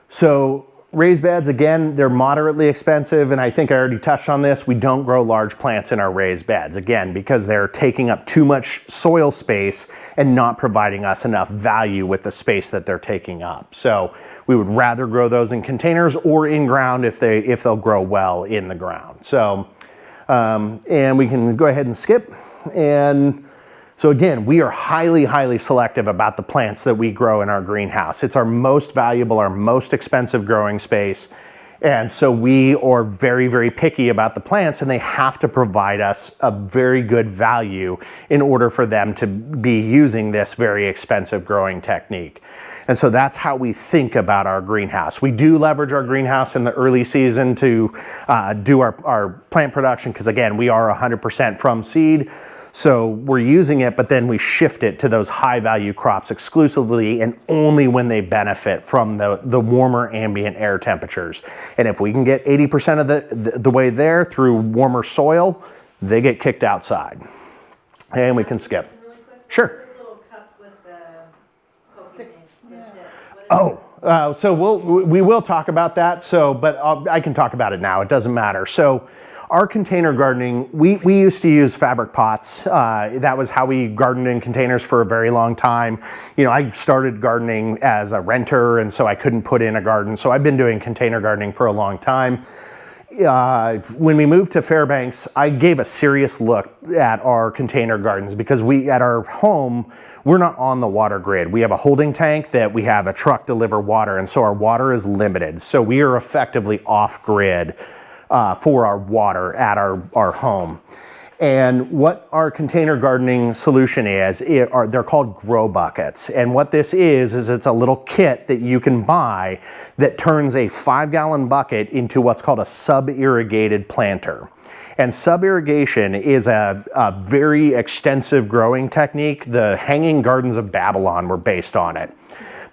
So raised beds, again, they're moderately expensive, and I think I already touched on this. We don't grow large plants in our raised beds, again, because they're taking up too much soil space and not providing us enough value with the space that they're taking up. So we would rather grow those in containers or in ground if they'll grow well in the ground. So, and we can go ahead and skip. And so again, we are highly, highly selective about the plants that we grow in our greenhouse. It's our most valuable, our most expensive growing space. And so we are very, very picky about the plants, and they have to provide us a very good value in order for them to be using this very expensive growing technique. And so that's how we think about our greenhouse. We do leverage our greenhouse in the early season to do our plant production, because again, we are 100% from seed. So we're using it, but then we shift it to those high value crops exclusively and only when they benefit from the warmer ambient air temperatures. And if we can get 80% of the way there through warmer soil, they get kicked outside. And we can skip. Really quick, Sure. those little cups with the poking the sticks. What is So we will talk about that. So, but I can talk about it now. It doesn't matter. So, our container gardening, we used to use fabric pots. That was how we gardened in containers for a very long time. I started gardening as a renter, and so I couldn't put in a garden. So I've been doing container gardening for a long time. When we moved to Fairbanks, I gave a serious look at our container gardens because at our home, we're not on the water grid. We have a holding tank that we have a truck deliver water, and so our water is limited. So we are effectively off grid for our water at our home. And what our container gardening solution is, they're called grow buckets. And what this is it's a little kit that you can buy that turns a 5-gallon bucket into what's called a sub-irrigated planter. And sub-irrigation is a very extensive growing technique. The Hanging Gardens of Babylon were based on it.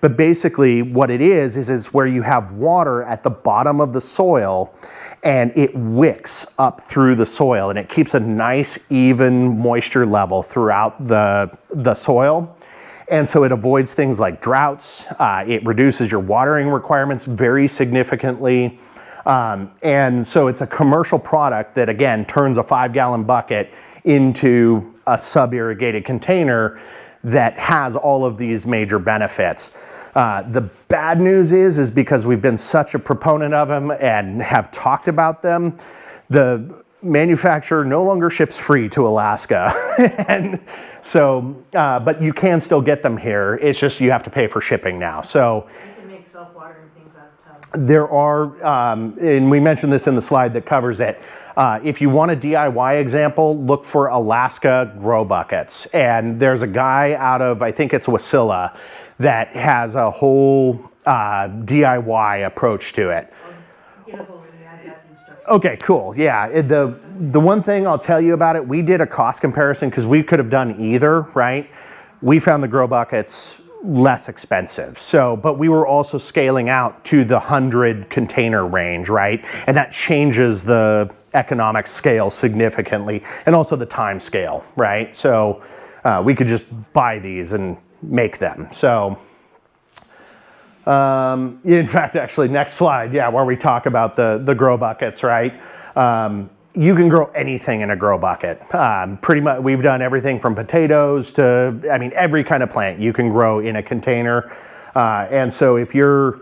But basically what it is it's where you have water at the bottom of the soil, and it wicks up through the soil, and it keeps a nice even moisture level throughout the soil. And so it avoids things like droughts. It reduces your watering requirements very significantly. And so it's a commercial product that, again, turns a 5-gallon bucket into a sub-irrigated container that has all of these major benefits. The bad news is because we've been such a proponent of them and have talked about them, the manufacturer no longer ships free to Alaska. And so, but you can still get them here. It's just you have to pay for shipping now. So you can make self-watering things out of tubs. there are, and we mentioned this in the slide that covers it, if you want a DIY example, look for Alaska grow buckets. And there's a guy out of, I think it's Wasilla, that has a whole DIY approach to it. Get a hold of me, I've got the instructions. Okay, cool. Yeah, the one thing I'll tell you about it, we did a cost comparison because we could have done either, right? We found the grow buckets less expensive. So, but we were also scaling out to the 100 container range, right? And that changes the economic scale significantly, and also the time scale, right? So we could just buy these and make them. So in fact, actually, next slide, yeah, where we talk about the grow buckets, right? You can grow anything in a grow bucket. Pretty much, we've done everything from potatoes to, I mean, every kind of plant you can grow in a container. And so if you're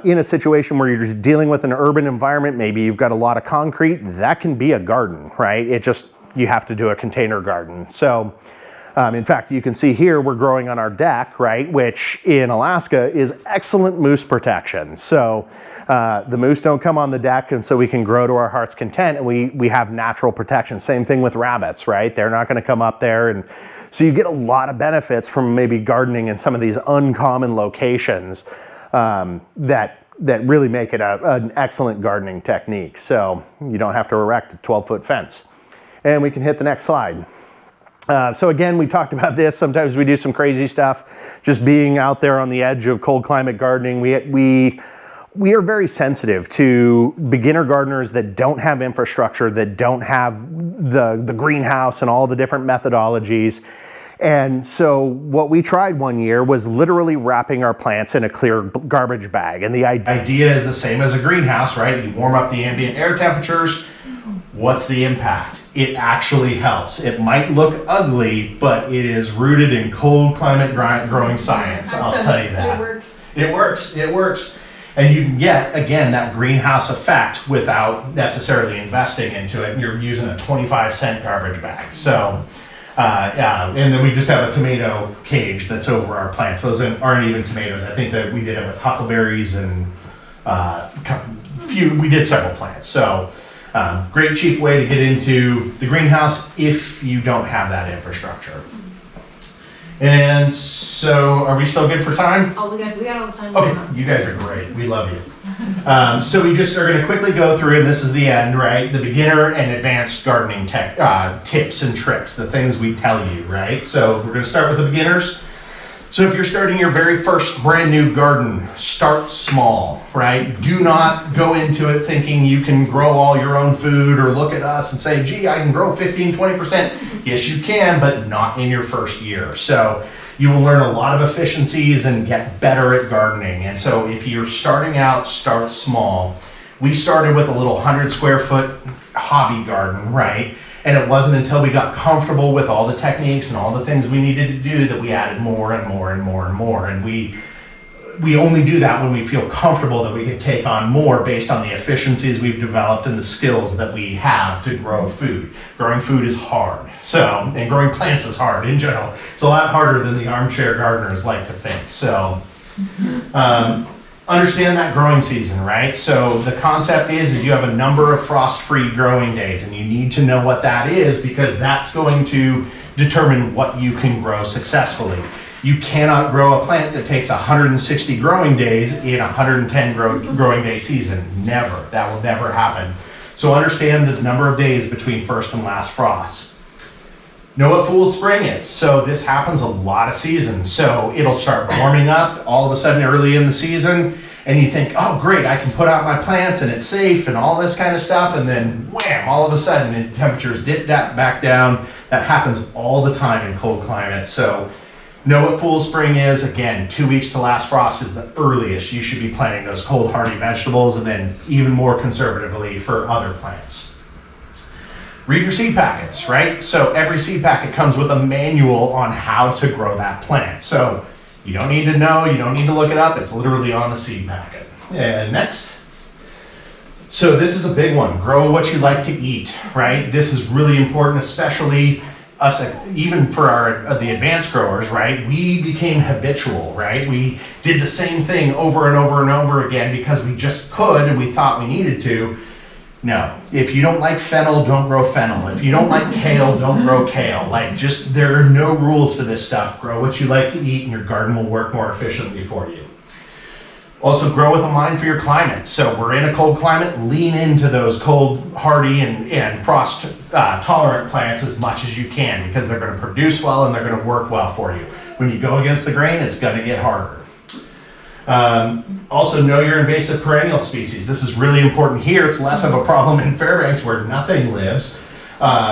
in a situation where you're just dealing with an urban environment, maybe you've got a lot of concrete, that can be a garden, right? It just, you have to do a container garden. So in fact, you can see here we're growing on our deck, right? Which in Alaska is excellent moose protection. So the moose don't come on the deck, and so we can grow to our heart's content, and we have natural protection. Same thing with rabbits, right? They're not going to come up there. And so you get a lot of benefits from maybe gardening in some of these uncommon locations that really make it an excellent gardening technique. So you don't have to erect a 12-foot fence. And we can hit the next slide. So again, we talked about this. Sometimes we do some crazy stuff. Just being out there on the edge of cold climate gardening, we are very sensitive to beginner gardeners that don't have infrastructure, that don't have the greenhouse and all the different methodologies. And so what we tried one year was literally wrapping our plants in a clear garbage bag. And the idea is the same as a greenhouse, right? You warm up the ambient air temperatures. What's the impact? It actually helps. It might look ugly, but it is rooted in cold climate growing science. I'll tell you that. It works. It works. It works. And you can get, again, that greenhouse effect without necessarily investing into it. And you're using a 25-cent garbage bag. So, and then we just have a tomato cage that's over our plants. Those aren't even tomatoes. I think that we did it with huckleberries and we did several plants. So, great cheap way to get into the greenhouse if you don't have that infrastructure. And so, are we still good for time? Oh, we got all the time. Okay, you guys are great. We love you. So we just are going to quickly go through, and this is the end, right? The beginner and advanced gardening tips and tricks, the things we tell you, right? So we're going to start with the beginners. So if you're starting your very first brand new garden, start small, right? Do not go into it thinking you can grow all your own food or look at us and say, gee, I can grow 15, 20%. Yes, you can, but not in your first year. So you will learn a lot of efficiencies and get better at gardening. And so if you're starting out, start small. We started with a little 100 square foot hobby garden, right? And it wasn't until we got comfortable with all the techniques and all the things we needed to do that we added more and more and more and more. And we only do that when we feel comfortable that we can take on more based on the efficiencies we've developed and the skills that we have to grow food. Growing food is hard. So, and growing plants is hard in general. It's a lot harder than the armchair gardeners like to think. So, understand that growing season, right? So the concept is you have a number of frost-free growing days, and you need to know what that is because that's going to determine what you can grow successfully. You cannot grow a plant that takes 160 growing days in a 110 growing day season. Never. That will never happen. So understand the number of days between first and last frost. Know what fool's spring is. So this happens a lot of seasons. So it'll start warming up all of a sudden early in the season, and you think, oh great, I can put out my plants and it's safe and all this kind of stuff, and then wham, all of a sudden the temperatures dip back down. That happens all the time in cold climates. So know what fool's spring is. Again, 2 weeks to last frost is the earliest you should be planting those cold hardy vegetables, and then even more conservatively for other plants. Read your seed packets, right? So every seed packet comes with a manual on how to grow that plant. So you don't need to know, you don't need to look it up. It's literally on the seed packet. And next. So this is a big one. Grow what you like to eat, right? This is really important, especially us, even for the advanced growers, right? We became habitual, right? We did the same thing over and over and over again because we just could and we thought we needed to. No, if you don't like fennel, don't grow fennel. If you don't like kale, don't grow kale. Like, just, there are no rules to this stuff. Grow what you like to eat and your garden will work more efficiently for you. Also grow with a mind for your climate. So we're in a cold climate, lean into those cold, hardy, and frost tolerant plants as much as you can, because they're gonna produce well and they're gonna work well for you. When you go against the grain, it's gonna get harder. Also know your invasive perennial species. This is really important here. It's less of a problem in Fairbanks where nothing lives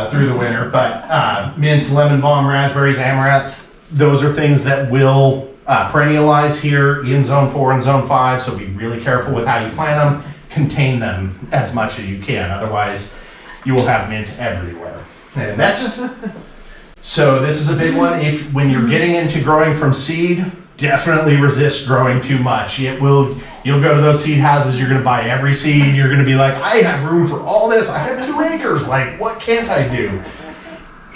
through the winter, but mint, lemon balm, raspberries, amaranth, those are things that will perennialize here in zone 4 and zone 5, so be really careful with how you plant them. Contain them as much as you can, otherwise you will have mint everywhere. And next. So this is a big one. When you're getting into growing from seed, definitely resist growing too much. You'll go to those seed houses, you're gonna buy every seed, you're gonna be like, I have room for all this, I have 2 acres, like what can't I do?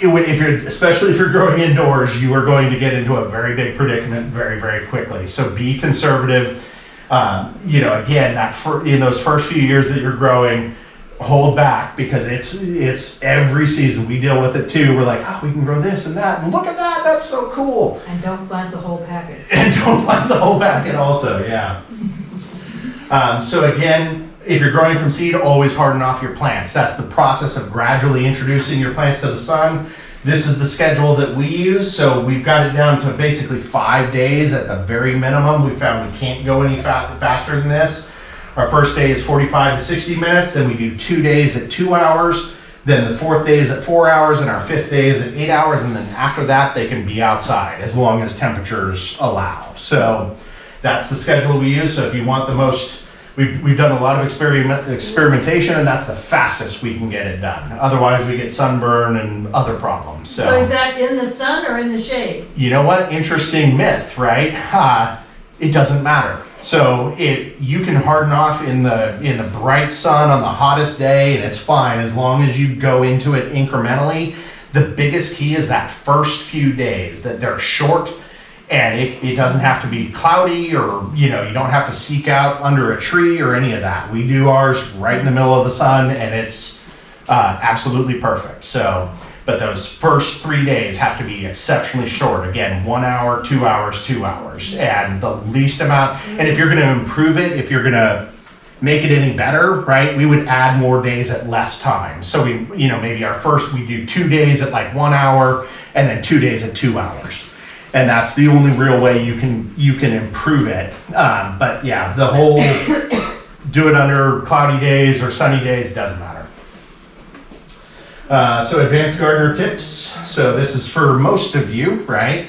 Especially if you're growing indoors, you are going to get into a very big predicament very, very quickly. So be conservative. Again, in those first few years that you're growing, hold back, because it's every season. We deal with it too. We're like, oh, we can grow this and that, and look at that, that's so cool. And don't plant the whole packet. And don't plant the whole packet also, yeah. So again, if you're growing from seed, always harden off your plants. That's the process of gradually introducing your plants to the sun. This is the schedule that we use. So we've got it down to basically 5 days at the very minimum. We found we can't go any faster than this. Our first day is 45 to 60 minutes. Then we do 2 days at 2 hours. Then the 4th day is at 4 hours, and our 5th day is at 8 hours. And then after that, they can be outside as long as temperatures allow. So that's the schedule we use. So if you want the most, we've done a lot of experimentation, and that's the fastest we can get it done. Otherwise, we get sunburn and other problems. So is that in the sun or in the shade? You know what? Interesting myth, right? It doesn't matter. So you can harden off in the bright sun on the hottest day, and it's fine as long as you go into it incrementally. The biggest key is that first few days, that they're short. And it doesn't have to be cloudy, or you don't have to seek out under a tree or any of that. We do ours right in the middle of the sun, and it's absolutely perfect. So, but those first 3 days have to be exceptionally short. Again, 1 hour, 2 hours, 2 hours, and the least amount. And if you're going to improve it, if you're going to make it any better, right, we would add more days at less time. So maybe we do 2 days at like 1 hour, and then 2 days at 2 hours. And that's the only real way you can improve it. But yeah, the whole do it under cloudy days or sunny days doesn't matter. So advanced gardener tips. So this is for most of you, right?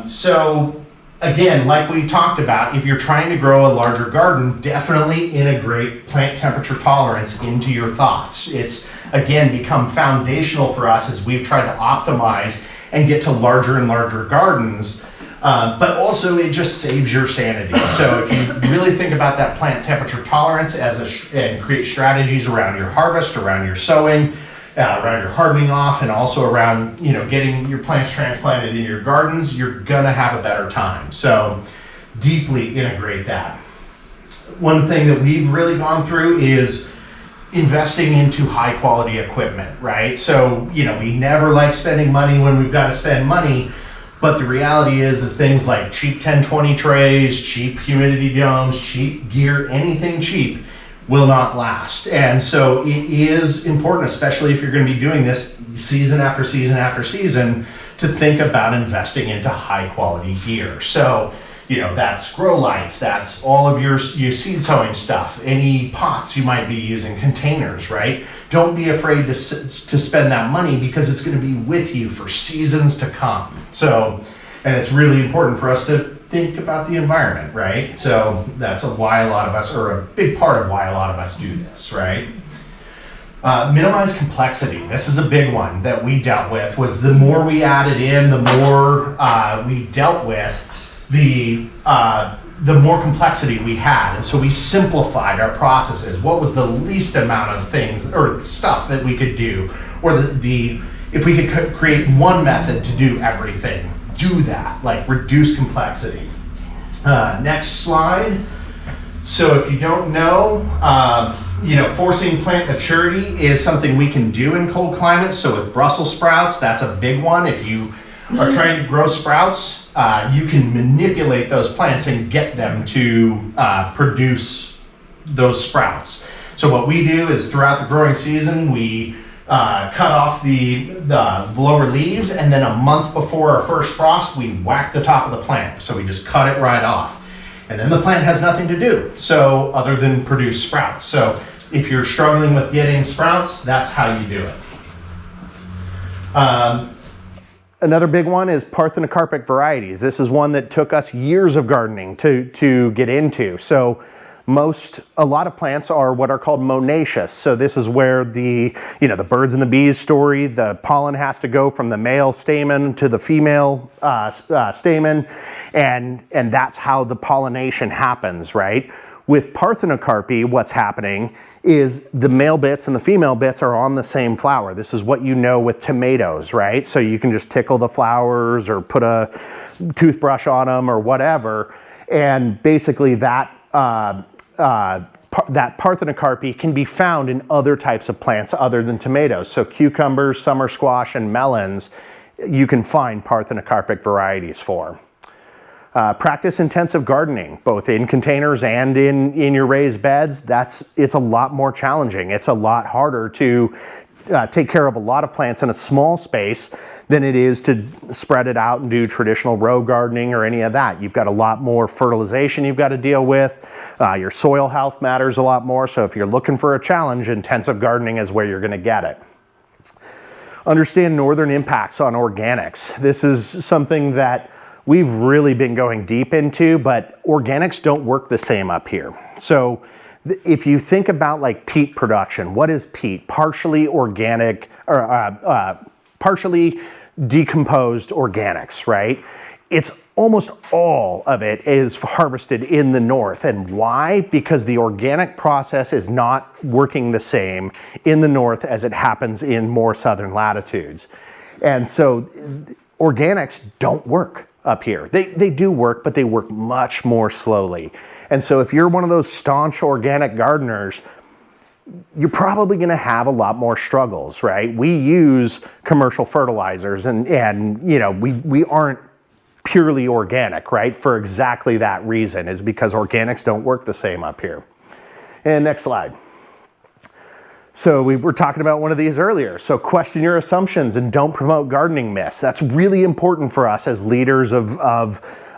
So again, like we talked about, if you're trying to grow a larger garden, definitely integrate plant temperature tolerance into your thoughts. It's again become foundational for us as we've tried to optimize and get to larger and larger gardens, but also it just saves your sanity. So if you really think about that plant temperature tolerance and create strategies around your harvest, around your sowing, around your hardening off, and also around getting your plants transplanted in your gardens, you're gonna have a better time. So deeply integrate that. One thing that we've really gone through is investing into high quality equipment, right? So, we never like spending money when we've got to spend money, but the reality is things like cheap 1020 trays, cheap humidity domes, cheap gear, anything cheap will not last. And so it is important, especially if you're going to be doing this season after season after season, to think about investing into high quality gear. So that's grow lights, that's all of your seed sowing stuff, any pots you might be using, containers, right? Don't be afraid to spend that money, because it's going to be with you for seasons to come. So, and it's really important for us to think about the environment, right? So that's why a lot of us, or a big part of why a lot of us do this, right? Minimize complexity. This is a big one that we dealt with, was the more we added in, the more we dealt with, the more complexity we had. And so we simplified our processes. What was the least amount of things or stuff that we could do? Or if we could create one method to do everything, do that, like reduce complexity. Next slide. So if you don't know, forcing plant maturity is something we can do in cold climates. So with Brussels sprouts, that's a big one. If you are trying to grow sprouts, you can manipulate those plants and get them to produce those sprouts. So what we do is throughout the growing season, we cut off the lower leaves, and then a month before our first frost, we whack the top of the plant. So we just cut it right off. And then the plant has nothing to do, so other than produce sprouts. So if you're struggling with getting sprouts, that's how you do it. Another big one is parthenocarpic varieties. This is one that took us years of gardening to get into. So a lot of plants are what are called monaceous. So this is where the birds and the bees story, the pollen has to go from the male stamen to the female stamen, and that's how the pollination happens, right? With parthenocarpy, what's happening is the male bits and the female bits are on the same flower. This is what you know with tomatoes, right? So you can just tickle the flowers or put a toothbrush on them or whatever, and basically that parthenocarpy can be found in other types of plants other than tomatoes. So cucumbers, summer squash, and melons, you can find parthenocarpic varieties for. Practice intensive gardening, both in containers and in your raised beds. It's a lot more challenging. It's a lot harder to take care of a lot of plants in a small space than it is to spread it out and do traditional row gardening or any of that. You've got a lot more fertilization you've got to deal with. Your soil health matters a lot more. So if you're looking for a challenge, intensive gardening is where you're going to get it. Understand northern impacts on organics. This is something that we've really been going deep into, but organics don't work the same up here. So if you think about like peat production, what is peat? Partially organic or partially decomposed organics, right? It's almost all of it is harvested in the north. And why? Because the organic process is not working the same in the north as it happens in more southern latitudes. And so organics don't work up here. They do work, but they work much more slowly. And so if you're one of those staunch organic gardeners, you're probably going to have a lot more struggles, right? We use commercial fertilizers and we aren't purely organic, right? For exactly that reason, is because organics don't work the same up here. And next slide. So we were talking about one of these earlier. So question your assumptions and don't promote gardening myths. That's really important for us as leaders of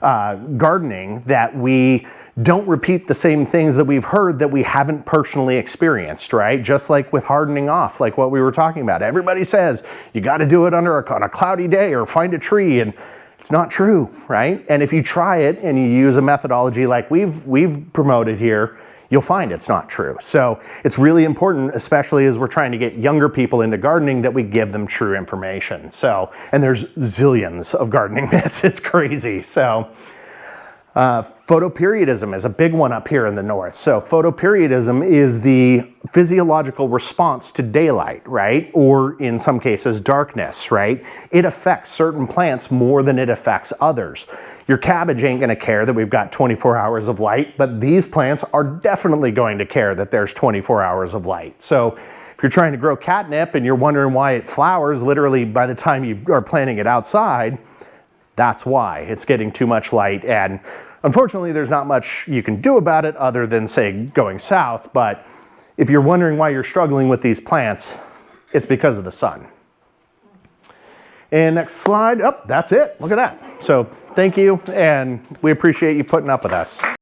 gardening, that we don't repeat the same things that we've heard that we haven't personally experienced, right? Just like with hardening off, like what we were talking about. Everybody says you got to do it on a cloudy day or find a tree, and it's not true, right? And if you try it and you use a methodology like we've promoted here, you'll find it's not true. So it's really important, especially as we're trying to get younger people into gardening, that we give them true information. So, and there's zillions of gardening myths, it's crazy. So photoperiodism is a big one up here in the north. So photoperiodism is the physiological response to daylight, right? Or in some cases, darkness, right? It affects certain plants more than it affects others. Your cabbage ain't gonna care that we've got 24 hours of light, but these plants are definitely going to care that there's 24 hours of light. So if you're trying to grow catnip and you're wondering why it flowers literally by the time you are planting it outside, that's why. It's getting too much light, and unfortunately there's not much you can do about it other than, say, going south. But if you're wondering why you're struggling with these plants, it's because of the sun. And next slide. Oh, that's it. Look at that. So thank you, and we appreciate you putting up with us.